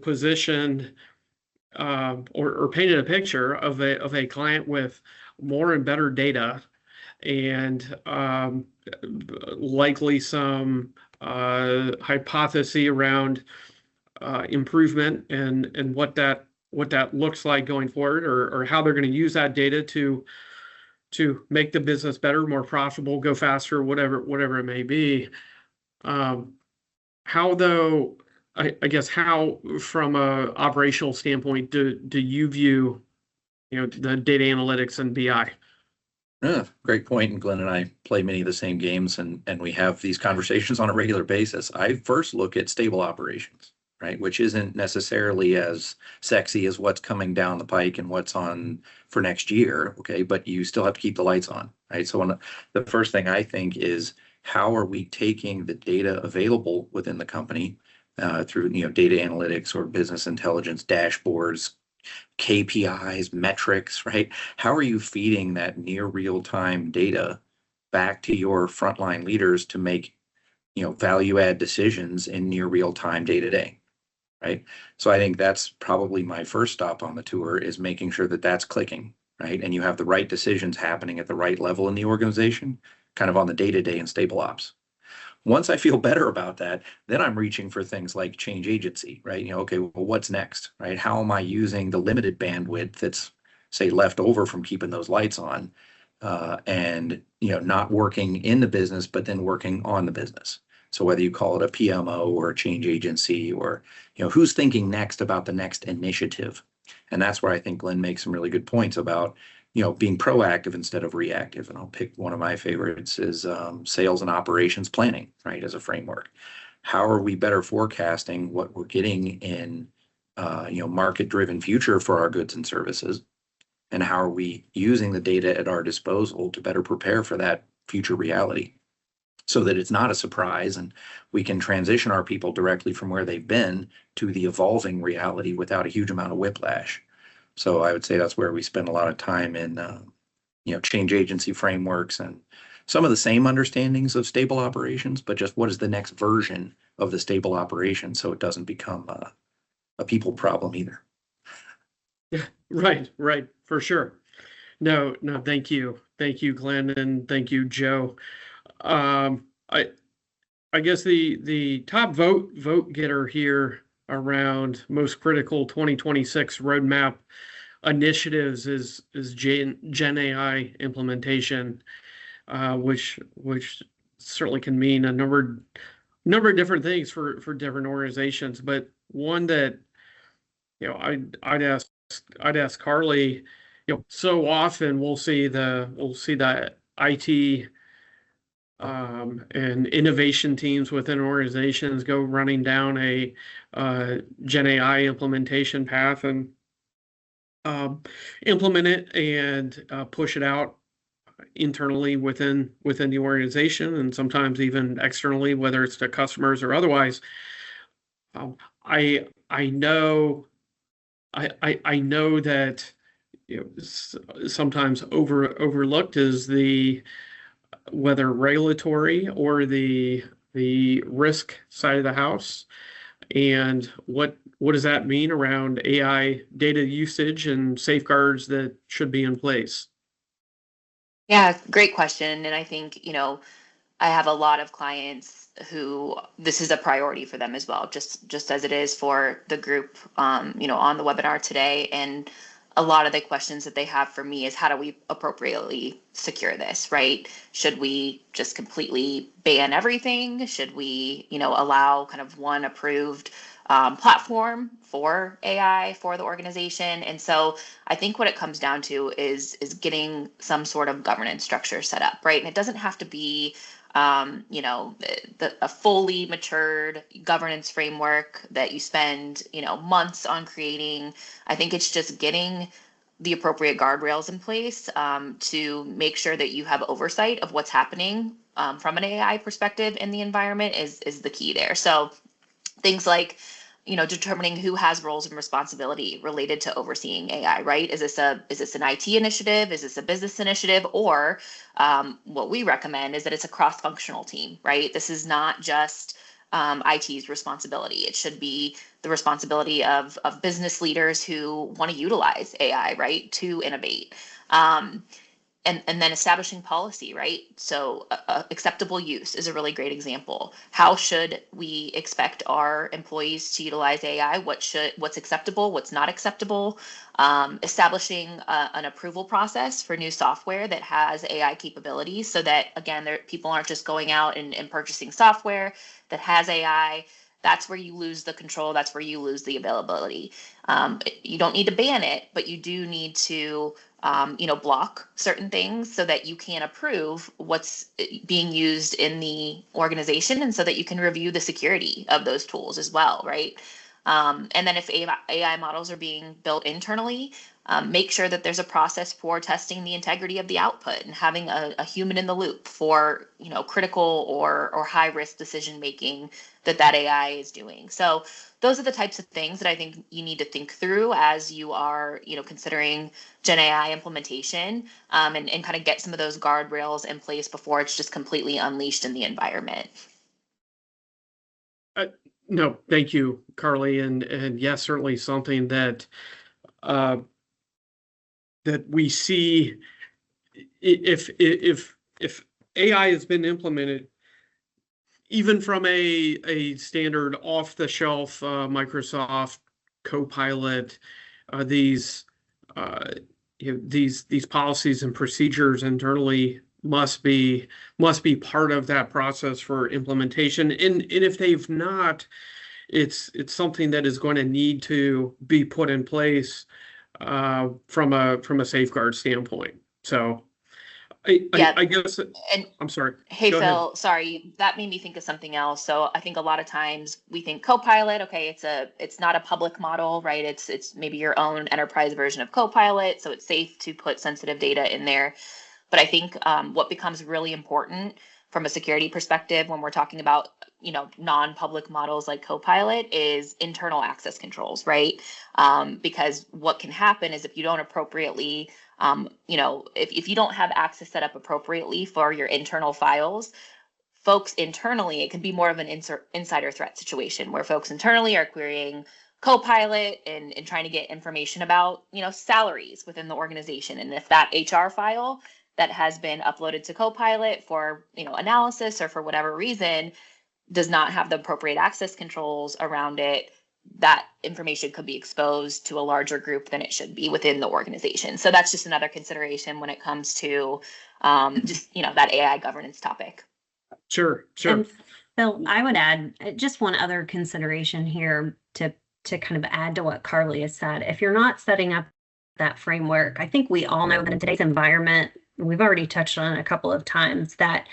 positioned or painted a picture of a client with more and better data and likely some hypothesis around improvement and what that looks like going forward, or how they're going to use that data to make the business better, more profitable, go faster, whatever it may be. How though, I guess, how from a operational standpoint do you view, the data analytics and BI? Great point. And Glenn and I play many of the same games, and we have these conversations on a regular basis. I first look at stable operations, right? Which isn't necessarily as sexy as what's coming down the pike and what's on for next year. Okay. But you still have to keep the lights on, right? So the first thing I think is, how are we taking the data available within the company through, data analytics or business intelligence dashboards, KPIs, metrics, right? How are you feeding that near real-time data back to your frontline leaders to make, value add decisions in near real time day to day, right? So I think that's probably my first stop on the tour, is making sure that that's clicking, right? And you have the right decisions happening at the right level in the organization, kind of on the day to day and stable ops. Once I feel better about that, then I'm reaching for things like change agency, right? Okay, well, what's next, right? How am I using the limited bandwidth that's, say, left over from keeping those lights on, and, not working in the business, but then working on the business. So whether you call it a PMO or a change agency, or, who's thinking next about the next initiative. And that's where I think Glenn makes some really good points about, being proactive instead of reactive. And I'll pick one of my favorites is sales and operations planning, right, as a framework. How are we better forecasting what we're getting in, market-driven future for our goods and services? And how are we using the data at our disposal to better prepare for that future reality, so that it's not a surprise and we can transition our people directly from where they've been to the evolving reality without a huge amount of whiplash. So I would say that's where we spend a lot of time in, change agency frameworks and some of the same understandings of stable operations, but just what is the next version of the stable operation, so it doesn't become a people problem either. Yeah, right, for sure. No, thank you, Glenn, and thank you, Joe. I guess the top vote getter here around most critical 2026 roadmap initiatives is Gen AI implementation, which certainly can mean a number of different things for different organizations. But one that, I'd ask Carly, so often we'll see the IT and innovation teams within organizations go running down a Gen AI implementation path and implement it and push it out internally within the organization, and sometimes even externally, whether it's to customers or otherwise. I know that, sometimes overlooked is the, whether regulatory or the risk side of the house, and what does that mean around AI data usage and safeguards that should be in place? Yeah, great question. And I think, I have a lot of clients who this is a priority for them as well, just as it is for the group, on the webinar today. And a lot of the questions that they have for me is, how do we appropriately secure this, right? Should we just completely ban everything? Should we, allow kind of one approved platform for AI for the organization? And so I think what it comes down to is getting some sort of governance structure set up, right? And it doesn't have to be a fully matured governance framework that you spend, months on creating. I think it's just getting the appropriate guardrails in place to make sure that you have oversight of what's happening from an AI perspective in the environment is the key there. So things like, determining who has roles and responsibility related to overseeing AI, right? Is this an IT initiative? Is this a business initiative? Or what we recommend is that it's a cross-functional team, right? This is not just IT's responsibility. It should be the responsibility of business leaders who want to utilize AI, right, to innovate. and then establishing policy, right? So acceptable use is a really great example. How should we expect our employees to utilize AI? What's acceptable, what's not acceptable? Establishing an approval process for new software that has AI capabilities, so that again, people aren't just going out and purchasing software that has AI. That's where you lose the control. That's where you lose the availability. You don't need to ban it, but you do need to block certain things so that you can approve what's being used in the organization, and so that you can review the security of those tools as well, right? And then if AI models are being built internally, make sure that there's a process for testing the integrity of the output and having a human in the loop for critical or high risk decision making that AI is doing. So those are the types of things that I think you need to think through as you are considering Gen AI implementation, and kind of get some of those guardrails in place before it's just completely unleashed in the environment. No, thank you, Carly, and yes, certainly something that that we see if AI has been implemented, even from a standard off-the-shelf Microsoft Copilot, these policies and procedures internally must be part of that process for implementation. And if they've not, it's something that is going to need to be put in place from a safeguard standpoint. So I guess, and I'm sorry. Hey, Go ahead. Phil, sorry, that made me think of something else. So I think a lot of times we think Copilot, okay, it's not a public model, right? It's maybe your own enterprise version of Copilot, so it's safe to put sensitive data in there. But I think what becomes really important from a security perspective when we're talking about non-public models like Copilot is internal access controls, right? Because what can happen is if you don't appropriately if you don't have access set up appropriately for your internal files, folks internally, it can be more of an insider threat situation where folks internally are querying Copilot and trying to get information about, salaries within the organization. And if that HR file that has been uploaded to Copilot for, analysis or for whatever reason does not have the appropriate access controls around it, that information could be exposed to a larger group than it should be within the organization. So that's just another consideration when it comes to that AI governance topic. Sure. And Phil, I would add just one other consideration here to kind of add to what Carly has said. If you're not setting up that framework, I think we all know that in today's environment, we've already touched on it a couple of times, that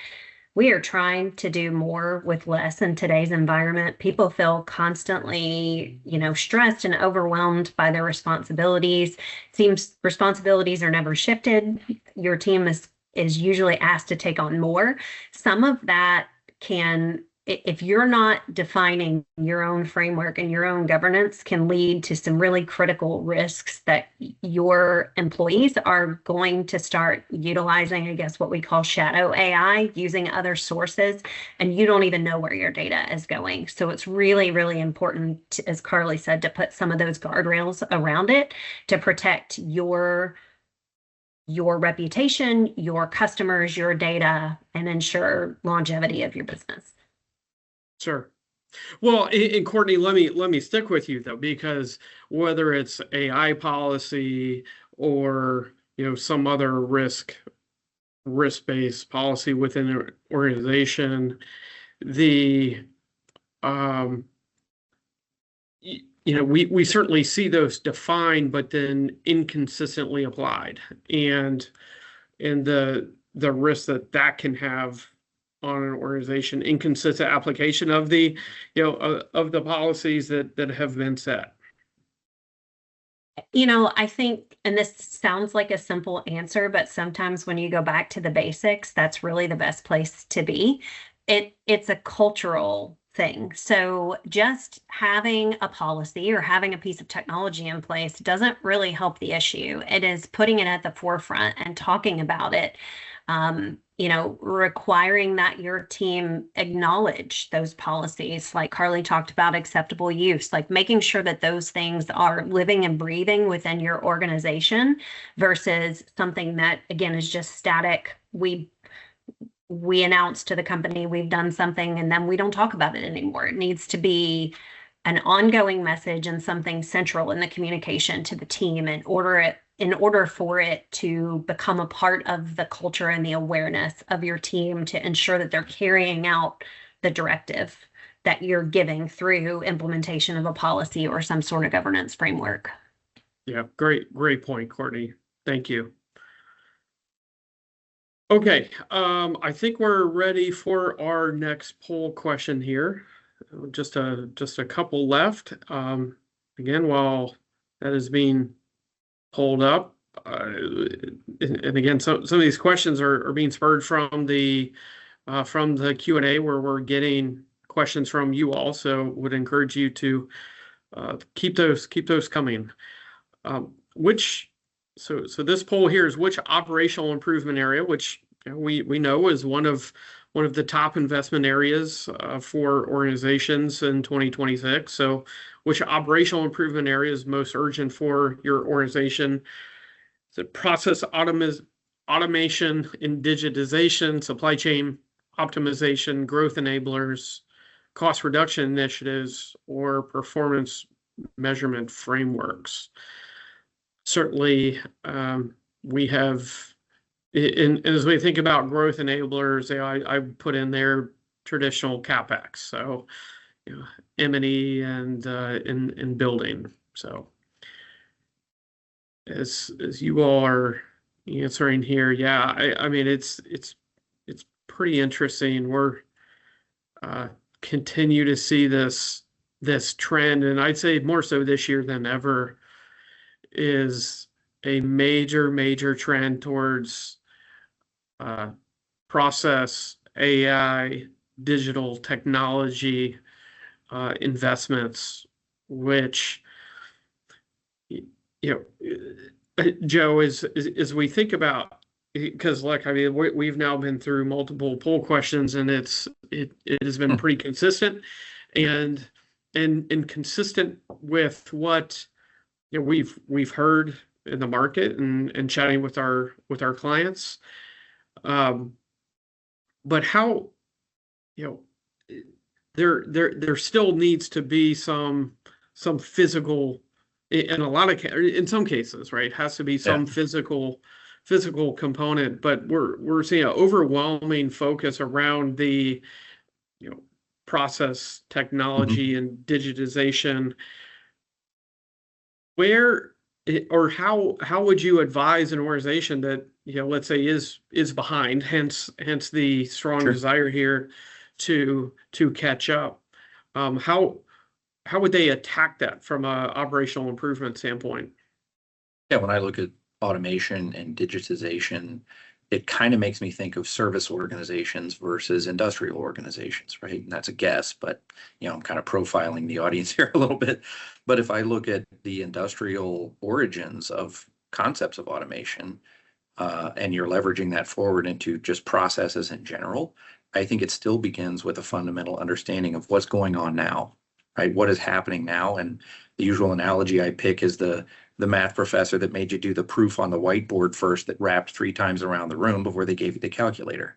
we are trying to do more with less in today's environment. People feel constantly, stressed and overwhelmed by their responsibilities. Seems responsibilities are never shifted. Your team is usually asked to take on more. Some of that can, if you're not defining your own framework and your own governance, can lead to some really critical risks that your employees are going to start utilizing, I guess, what we call shadow AI, using other sources, and you don't even know where your data is going. So it's really, really important, as Carly said, to put some of those guardrails around it to protect your reputation, your customers, your data, and ensure longevity of your business. Sure. Well, and Courtney, let me stick with you though, because whether it's AI policy or some other risk-based policy within an organization, we certainly see those defined, but then inconsistently applied, and the risk that can have on an organization, inconsistent application of the of the policies that have been set. I think, and this sounds like a simple answer, but sometimes when you go back to the basics, that's really the best place to be. It's a cultural thing. So just having a policy or having a piece of technology in place doesn't really help the issue. It is putting it at the forefront and talking about it. Requiring that your team acknowledge those policies, like Carly talked about acceptable use, like making sure that those things are living and breathing within your organization versus something that, again, is just static. We announce to the company we've done something and then we don't talk about it anymore. It needs to be an ongoing message and something central in the communication to the team in order for it to become a part of the culture and the awareness of your team to ensure that they're carrying out the directive that you're giving through implementation of a policy or some sort of governance framework. Yeah, great point, Courtney. Thank you. Okay, I think we're ready for our next poll question here. Just a couple left. Again, while that is being pulled up, and again, some of these questions are being spurred from the Q&A where we're getting questions from you all. So would encourage you to keep those coming. So this poll here is which operational improvement area, which we know is one of the top investment areas for organizations in 2026. So which operational improvement area is most urgent for your organization? Is it process automation and digitization, supply chain optimization, growth enablers, cost reduction initiatives, or performance measurement frameworks? Certainly, we have, as we think about growth enablers, I put in there traditional CapEx, so M&E and in building. So as you all are answering here, yeah, I mean it's pretty interesting. We're continue to see this trend, and I'd say more so this year than ever, is a major trend towards process AI, digital technology investments, which Joe, as we think about, because like I mean we've now been through multiple poll questions and it has been pretty consistent and consistent with what we've heard in the market and chatting with our clients. But how there still needs to be some physical, in some cases, right, has to be some physical component, but we're seeing an overwhelming focus around the process technology and digitization. Where or how would you advise an organization that let's say is behind, hence the strong desire here to catch up? How would they attack that from a operational improvement standpoint? Yeah, when I look at automation and digitization, it kind of makes me think of service organizations versus industrial organizations, right? And that's a guess, but I'm kind of profiling the audience here a little bit. But if I look at the industrial origins of concepts of automation, and you're leveraging that forward into just processes in general, I think it still begins with a fundamental understanding of what's going on now, right? What is happening now? And the usual analogy I pick is the math professor that made you do the proof on the whiteboard first that wrapped 3 times around the room before they gave you the calculator.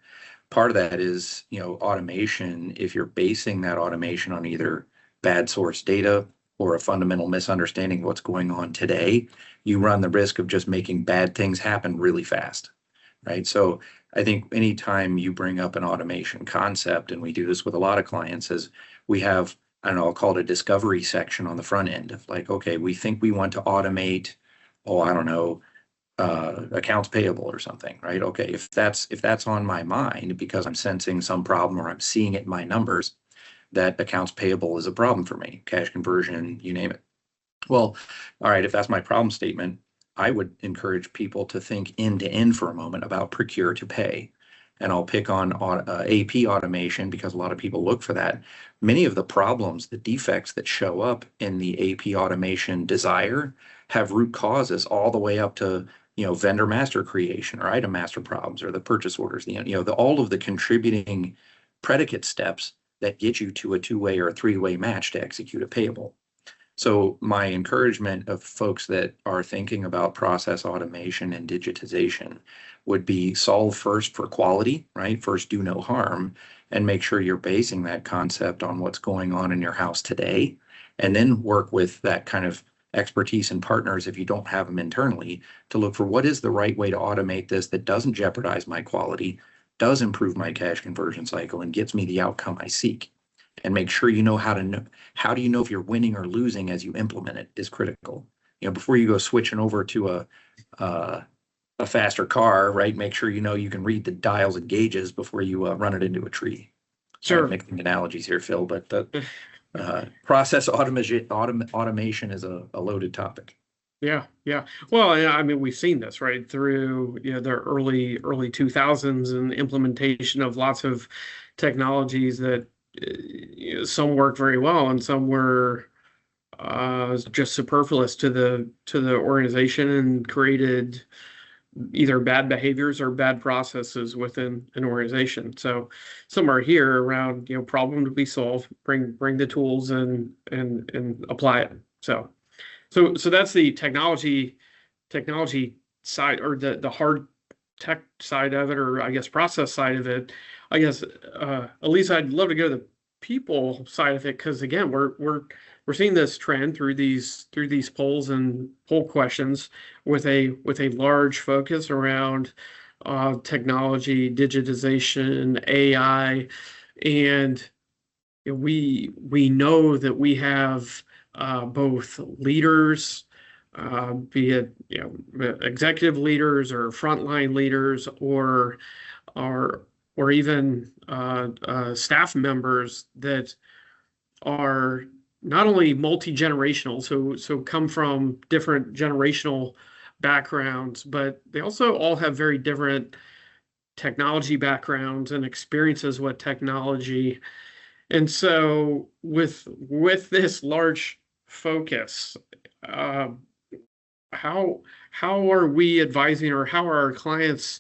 Part of that is, automation. If you're basing that automation on either bad source data or a fundamental misunderstanding of what's going on today, you run the risk of just making bad things happen really fast, right? So I think anytime you bring up an automation concept, and we do this with a lot of clients, is we have, I don't know, I'll call it a discovery section on the front end of like, okay, we think we want to automate, accounts payable or something, right? Okay, if that's on my mind because I'm sensing some problem or I'm seeing it in my numbers, that accounts payable is a problem for me, cash conversion, you name it. Well, all right, if that's my problem statement, I would encourage people to think end to end for a moment about procure to pay. And I'll pick on AP automation because a lot of people look for that. Many of the problems, the defects that show up in the AP automation desire have root causes all the way up to, vendor master creation or item master problems or the purchase orders, all of the contributing predicate steps that get you to a two-way or a three-way match to execute a payable. So my encouragement of folks that are thinking about process automation and digitization would be solve first for quality, right? First, do no harm, and make sure you're basing that concept on what's going on in your house today, and then work with that kind of expertise and partners, if you don't have them internally, to look for what is the right way to automate this that doesn't jeopardize my quality, does improve my cash conversion cycle, and gets me the outcome I seek. And make sure you know how do you know if you're winning or losing as you implement it is critical. Before you go switching over to a faster car, right? Make sure you can read the dials and gauges before you run it into a tree. Sure. I'm mixing analogies here, Phil, but the process automation is a loaded topic. Yeah. Well, I mean, we've seen this right through the early 2000s and implementation of lots of technologies that some worked very well and some were just superfluous to the organization and created either bad behaviors or bad processes within an organization. So some are here around problem to be solved, bring the tools and apply it. So that's the technology side, or the hard tech side of it, or I guess process side of it. I guess Elisa, I'd love to go to the people side of it, because again, we're seeing this trend through these polls and poll questions with a large focus around technology, digitization, AI, and we know that we have both leaders, be it executive leaders or frontline leaders, or even staff members that are not only multi-generational, so come from different generational backgrounds, but they also all have very different technology backgrounds and experiences with technology. And so with this large focus, how are we advising, or how are our clients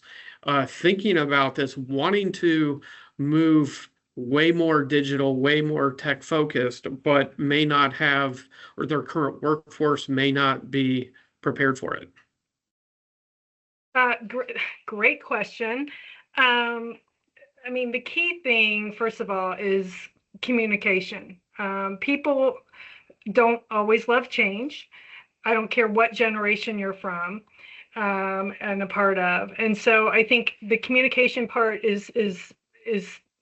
thinking about this, wanting to move way more digital, way more tech focused, but may not have, or their current workforce may not be prepared for it? Great question. I mean, the key thing, first of all, is communication. People don't always love change. I don't care what generation you're from and a part of. And so I think the communication part is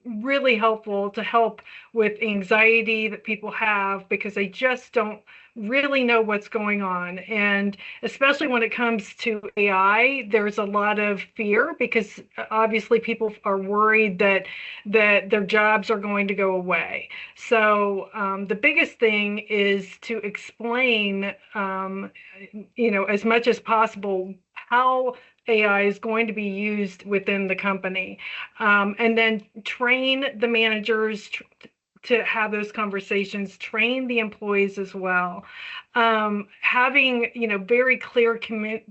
really helpful to help with anxiety that people have, because they just don't really know what's going on. And especially when it comes to AI, there's a lot of fear, because obviously people are worried that their jobs are going to go away. So the biggest thing is to explain, as much as possible how AI is going to be used within the company, and then train the managers to have those conversations, train the employees as well. Having very clear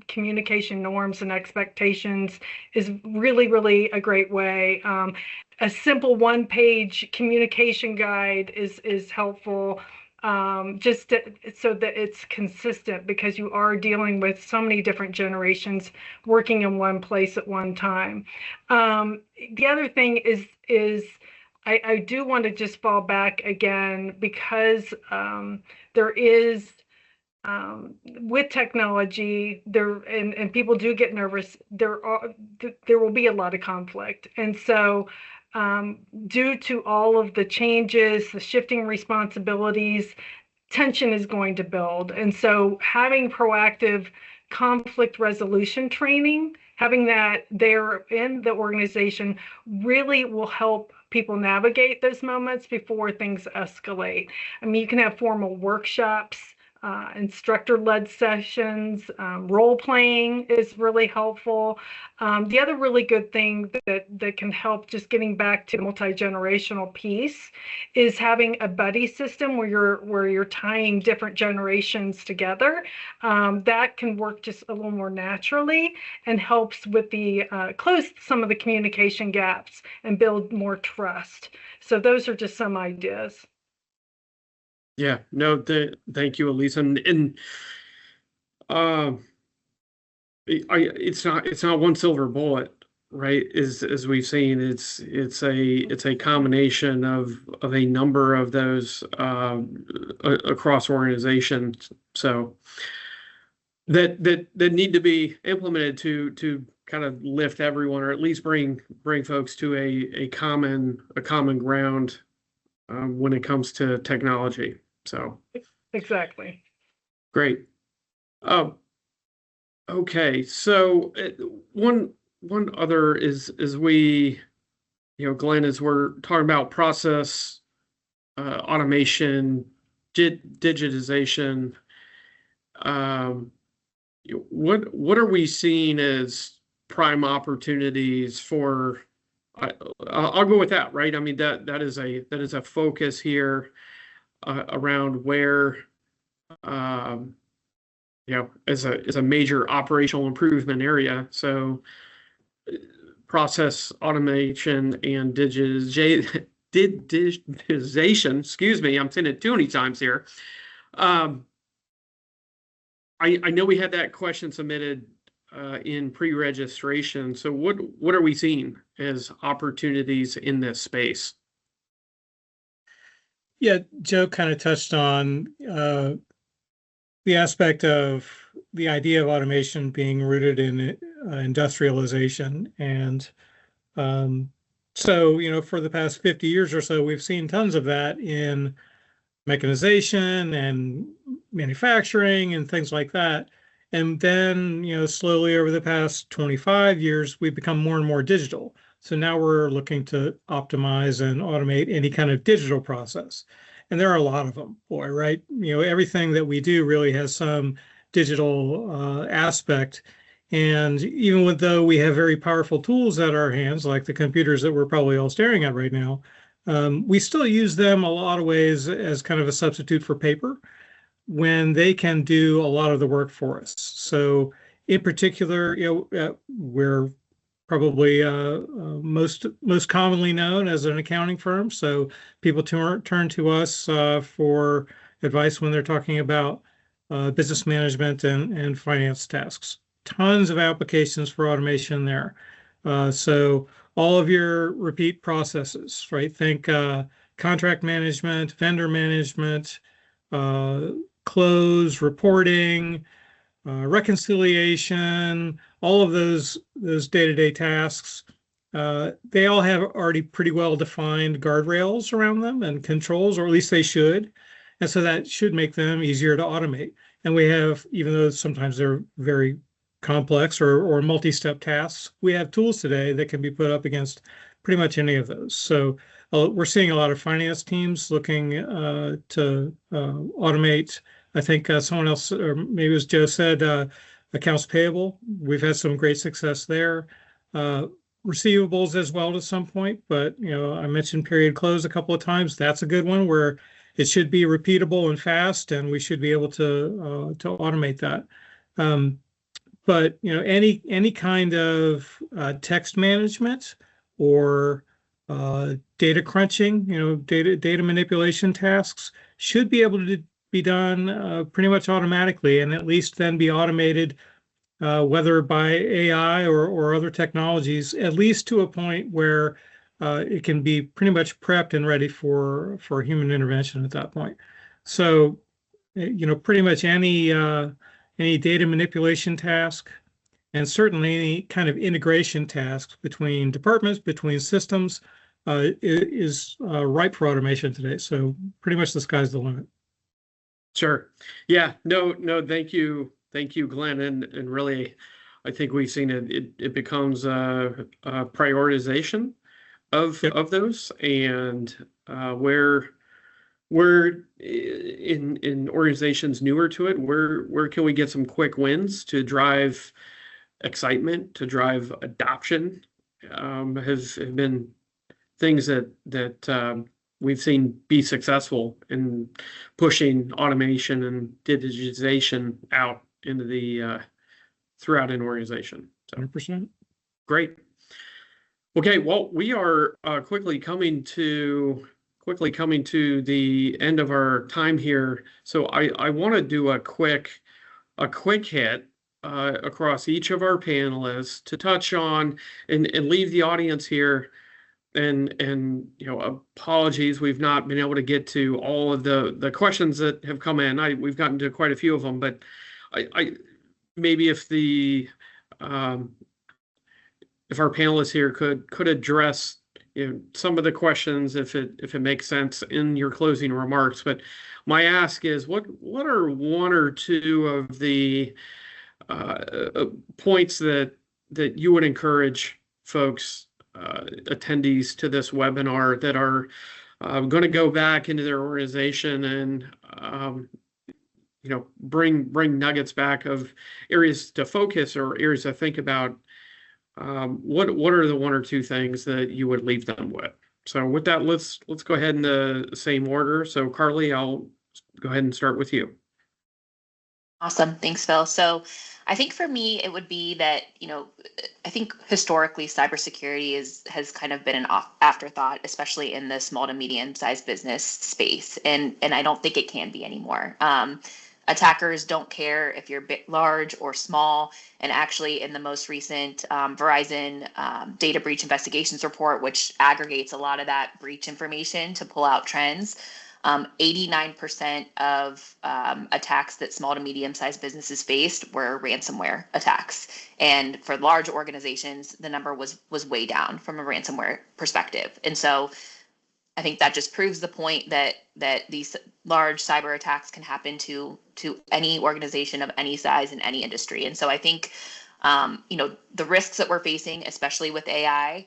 communication norms and expectations is really, really a great way. A simple one-page communication guide is helpful. So that it's consistent, because you are dealing with so many different generations working in one place at one time. The other thing is I do want to just fall back again, because there is with technology there, and people do get nervous. There will be a lot of conflict, and so due to all of the changes, the shifting responsibilities, tension is going to build. And so having proactive conflict resolution training, having that there in the organization, really will help people navigate those moments before things escalate. I mean, you can have formal workshops instructor-led sessions. Role playing is really helpful. The other really good thing that can help, just getting back to the multi-generational piece, is having a buddy system where you're tying different generations together. That can work just a little more naturally and helps with the close some of the communication gaps and build more trust. So those are just some ideas. Yeah, no, thank you, Elise. And it's not one silver bullet, right? As we've seen, it's a combination of a number of those across organizations. So that need to be implemented to kind of lift everyone, or at least bring folks to a common ground when it comes to technology. So Exactly. great. Okay, so one other is we, Glenn, as we're talking about process automation, digitization, what are we seeing as prime opportunities for? I'll go with that, right? I mean, that is a focus here around where as a major operational improvement area. So process automation and digitization, excuse me, I'm saying it too many times here. I know we had that question submitted in pre-registration. So what are we seeing as opportunities in this space? Yeah, Joe kind of touched on the aspect of the idea of automation being rooted in industrialization. And so, for the past 50 years or so, we've seen tons of that in mechanization and manufacturing and things like that. And then, slowly over the past 25 years, we've become more and more digital. So now we're looking to optimize and automate any kind of digital process. And there are a lot of them, boy, right? Everything that we do really has some digital aspect. And even though we have very powerful tools at our hands, like the computers that we're probably all staring at right now, we still use them a lot of ways as kind of a substitute for paper when they can do a lot of the work for us. So in particular, we're probably most commonly known as an accounting firm. So people turn to us for advice when they're talking about business management and finance tasks. Tons of applications for automation there. So all of your repeat processes, right? Think contract management, vendor management, close, reporting, reconciliation, all of those day-to-day tasks. They all have already pretty well defined guardrails around them and controls, or at least they should. And so that should make them easier to automate. And we have, even though sometimes they're very complex or multi-step tasks, we have tools today that can be put up against pretty much any of those. So we're seeing a lot of finance teams looking to automate. I think someone else, or maybe it was Joe, said accounts payable. We've had some great success there. Receivables as well to some point, but I mentioned period close a couple of times. That's a good one where it should be repeatable and fast, and we should be able to automate that. But any kind of text management or data crunching, data manipulation tasks should be able to be done pretty much automatically, and at least then be automated, whether by AI or other technologies, at least to a point where it can be pretty much prepped and ready for human intervention at that point. So, pretty much any data manipulation task, and certainly any kind of integration tasks between departments, between systems, is ripe for automation today. So pretty much the sky's the limit. Sure. Yeah. No, thank you. Thank you, Glenn. And really, I think we've seen it becomes a prioritization of those, and where in organizations newer to it, where can we get some quick wins to drive excitement, to drive adoption? Have been things that we've seen be successful in pushing automation and digitization out into the throughout an organization. So 100%. great. Okay, well, we are quickly coming to the end of our time here. So I want to do a quick hit across each of our panelists to touch on and leave the audience here. And apologies, we've not been able to get to all of the questions that have come in. We've gotten to quite a few of them, but I maybe if our panelists here could address some of the questions if it makes sense in your closing remarks. But my ask is, what are one or two of the points that you would encourage folks, attendees to this webinar, that are going to go back into their organization and bring nuggets back of areas to focus or areas to think about? What are the one or two things that you would leave them with? So with that, let's go ahead in the same order. So Carly, I'll go ahead and start with you. Awesome. Thanks, Phil. So I think for me, it would be that, I think historically cybersecurity has kind of been an afterthought, especially in the small to medium sized business space. And I don't think it can be anymore. Attackers don't care if you're large or small. And actually, in the most recent Verizon data breach investigations report, which aggregates a lot of that breach information to pull out trends, 89% of attacks that small to medium-sized businesses faced were ransomware attacks. And for large organizations, the number was way down from a ransomware perspective. And so I think that just proves the point that these large cyber attacks can happen to any organization of any size in any industry. And so I think, the risks that we're facing, especially with AI,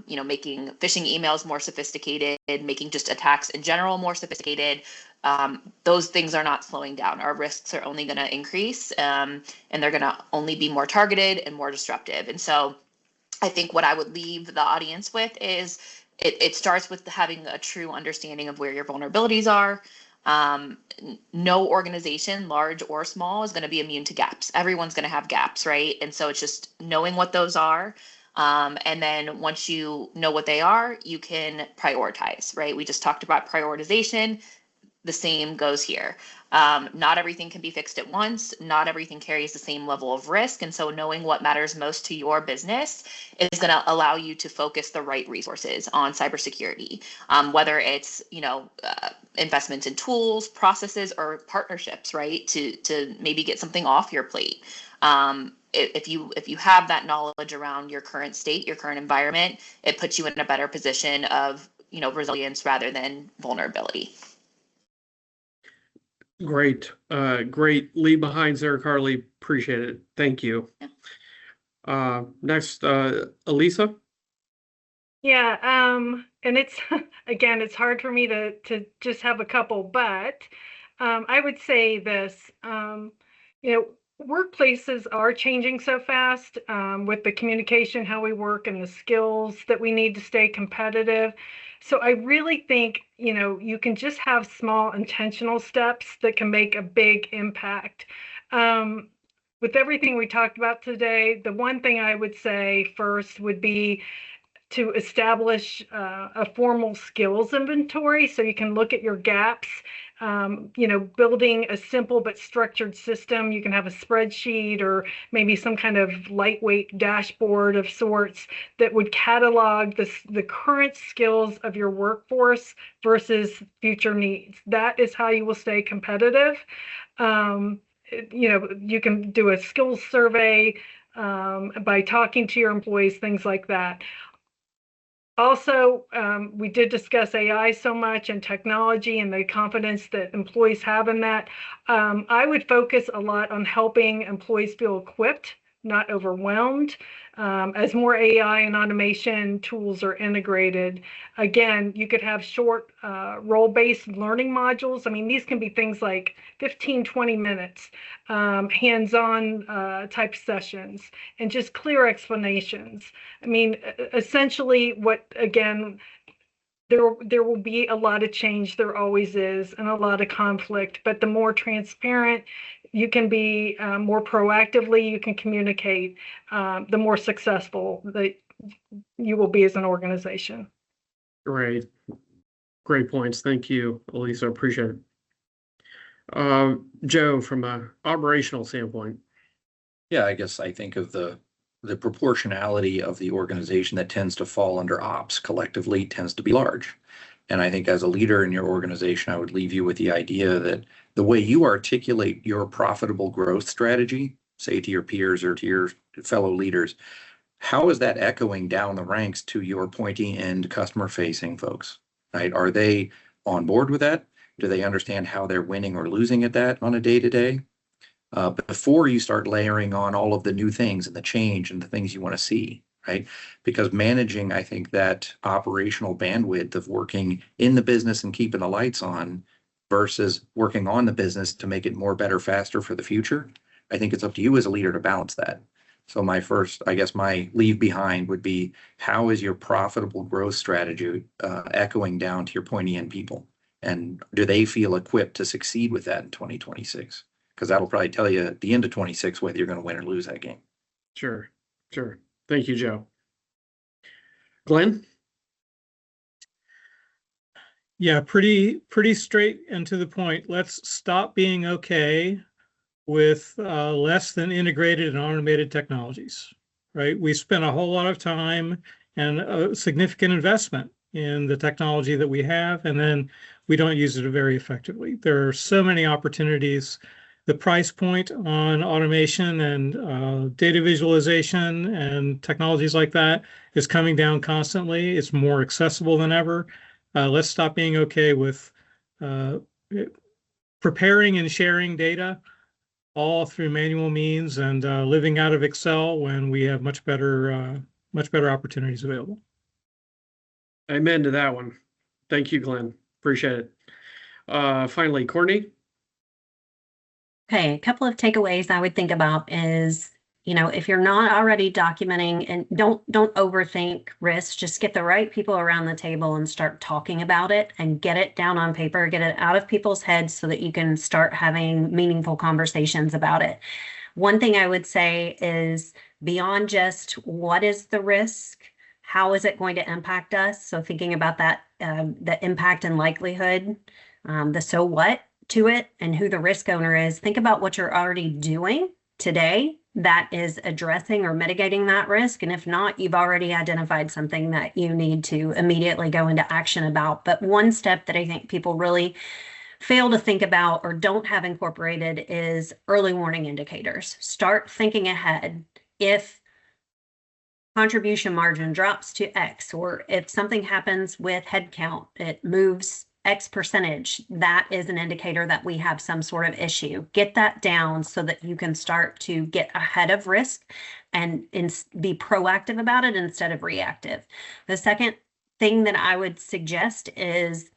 making phishing emails more sophisticated, making just attacks in general more sophisticated, those things are not slowing down. Our risks are only going to increase, and they're going to only be more targeted and more disruptive. And so I think what I would leave the audience with is it starts with having a true understanding of where your vulnerabilities are. No organization, large or small, is going to be immune to gaps. Everyone's going to have gaps, right? And so it's just knowing what those are. And then once you know what they are, you can prioritize, right? We just talked about prioritization. The same goes here. Not everything can be fixed at once. Not everything carries the same level of risk. And so knowing what matters most to your business is going to allow you to focus the right resources on cybersecurity, whether it's, investments in tools, processes, or partnerships, right? To maybe get something off your plate. If you have that knowledge around your current state, your current environment, it puts you in a better position of, resilience rather than vulnerability. Great leave behinds there, Carly. Appreciate it. Thank you. Yeah. Next, Elisa. Yeah, and it's again, it's hard for me to just have a couple, but I would say this, workplaces are changing so fast with the communication, how we work, and the skills that we need to stay competitive. So I really think, you can just have small intentional steps that can make a big impact. With everything we talked about today, the one thing I would say first would be to establish a formal skills inventory so you can look at your gaps. Building a simple but structured system. You can have a spreadsheet or maybe some kind of lightweight dashboard of sorts that would catalog the current skills of your workforce versus future needs. That is how you will stay competitive. You can do a skills survey by talking to your employees, things like that. Also, we did discuss AI so much and technology and the confidence that employees have in that. I would focus a lot on helping employees feel equipped not overwhelmed. As more AI and automation tools are integrated, again, you could have short role-based learning modules. I mean, these can be things like 15, 20 minutes, hands-on type sessions, and just clear explanations. I mean, essentially what, again, there will be a lot of change. There always is, and a lot of conflict. But the more transparent you can be, more proactively you can communicate, the more successful that you will be as an organization. Great. Great points. Thank you, Elisa. Appreciate it. Joe, from a operational standpoint. Yeah, I guess I think of the proportionality of the organization that tends to fall under ops collectively tends to be large. And I think as a leader in your organization, I would leave you with the idea that the way you articulate your profitable growth strategy, say to your peers or to your fellow leaders, how is that echoing down the ranks to your pointy end customer facing folks, right? Are they on board with that? Do they understand how they're winning or losing at that on a day to day? Before you start layering on all of the new things and the change and the things you want to see, right? Because managing, I think, that operational bandwidth of working in the business and keeping the lights on versus working on the business to make it more, better, faster for the future, I think it's up to you as a leader to balance that. So my first, I guess my leave behind would be, how is your profitable growth strategy echoing down to your pointy end people? And do they feel equipped to succeed with that in 2026? Because that'll probably tell you at the end of 26 whether you're going to win or lose that game. Sure. Thank you, Joe. Glenn? Yeah, pretty straight and to the point. Let's stop being okay with less than integrated and automated technologies, right? We spent a whole lot of time and a significant investment in the technology that we have, and then we don't use it very effectively. There are so many opportunities. The price point on automation and data visualization and technologies like that is coming down constantly. It's more accessible than ever. Let's stop being okay with preparing and sharing data all through manual means and living out of Excel when we have much better opportunities available. Amen to that one. Thank you, Glenn. Appreciate it. Finally, Courtney. Okay, a couple of takeaways I would think about is, if you're not already documenting, and don't overthink risks, just get the right people around the table and start talking about it and get it down on paper, get it out of people's heads so that you can start having meaningful conversations about it. One thing I would say is, beyond just what is the risk, how is it going to impact us? So thinking about that, the impact and likelihood, the so what to it, and who the risk owner is. Think about what you're already doing today that is addressing or mitigating that risk. And if not, you've already identified something that you need to immediately go into action about. But one step that I think people really fail to think about or don't have incorporated is early warning indicators. Start thinking ahead. If contribution margin drops to X, or if something happens with headcount, it moves X percentage, that is an indicator that we have some sort of issue. Get that down so that you can start to get ahead of risk and be proactive about it instead of reactive. The second thing that I would suggest is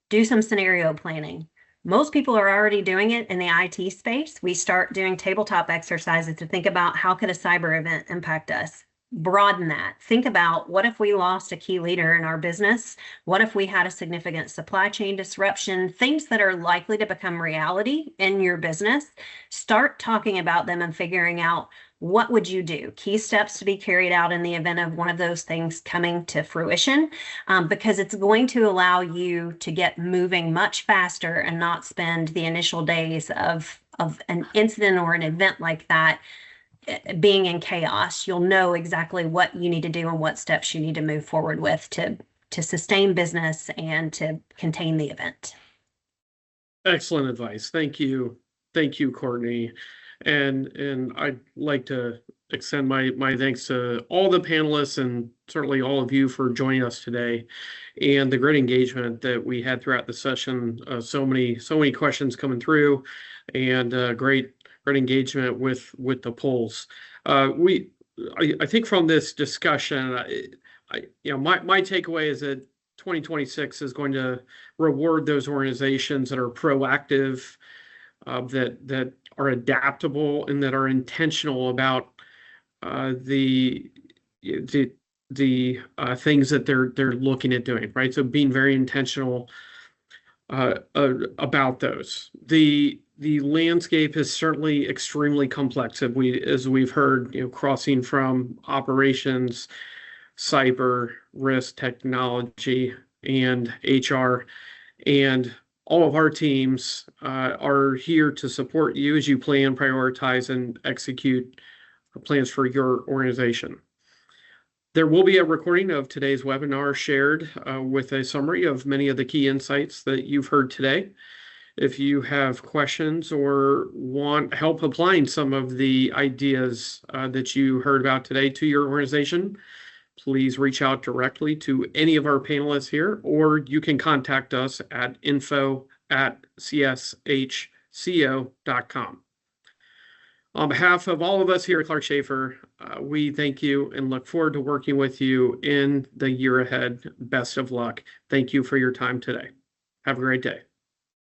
do some scenario planning. Most people are already doing it in the IT space. We start doing tabletop exercises to think about, how could a cyber event impact us? Broaden that. Think about, what if we lost a key leader in our business? What if we had a significant supply chain disruption? Things that are likely to become reality in your business. Start talking about them and figuring out, what would you do? Key steps to be carried out in the event of one of those things coming to fruition, because it's going to allow you to get moving much faster and not spend the initial days of an incident or an event like that being in chaos. You'll know exactly what you need to do and what steps you need to move forward with to sustain business and to contain the event. Excellent advice. Thank you. Thank you, Courtney. And I'd like to extend my thanks to all the panelists and certainly all of you for joining us today, and the great engagement that we had throughout the session. So many questions coming through, and great engagement with the polls. I think from this discussion, my takeaway is that 2026 is going to reward those organizations that are proactive, that are adaptable, and that are intentional about the things that they're looking at doing, right? So being very intentional about those. The landscape is certainly extremely complex, as we've heard, crossing from operations, cyber, risk, technology, and HR. And all of our teams are here to support you as you plan, prioritize, and execute plans for your organization. There will be a recording of today's webinar shared with a summary of many of the key insights that you've heard today. If you have questions or want help applying some of the ideas that you heard about today to your organization, please reach out directly to any of our panelists here, or you can contact us at info@cshco.com. On behalf of all of us here at Clark Schaefer, we thank you and look forward to working with you in the year ahead. Best of luck. Thank you for your time today. Have a great day.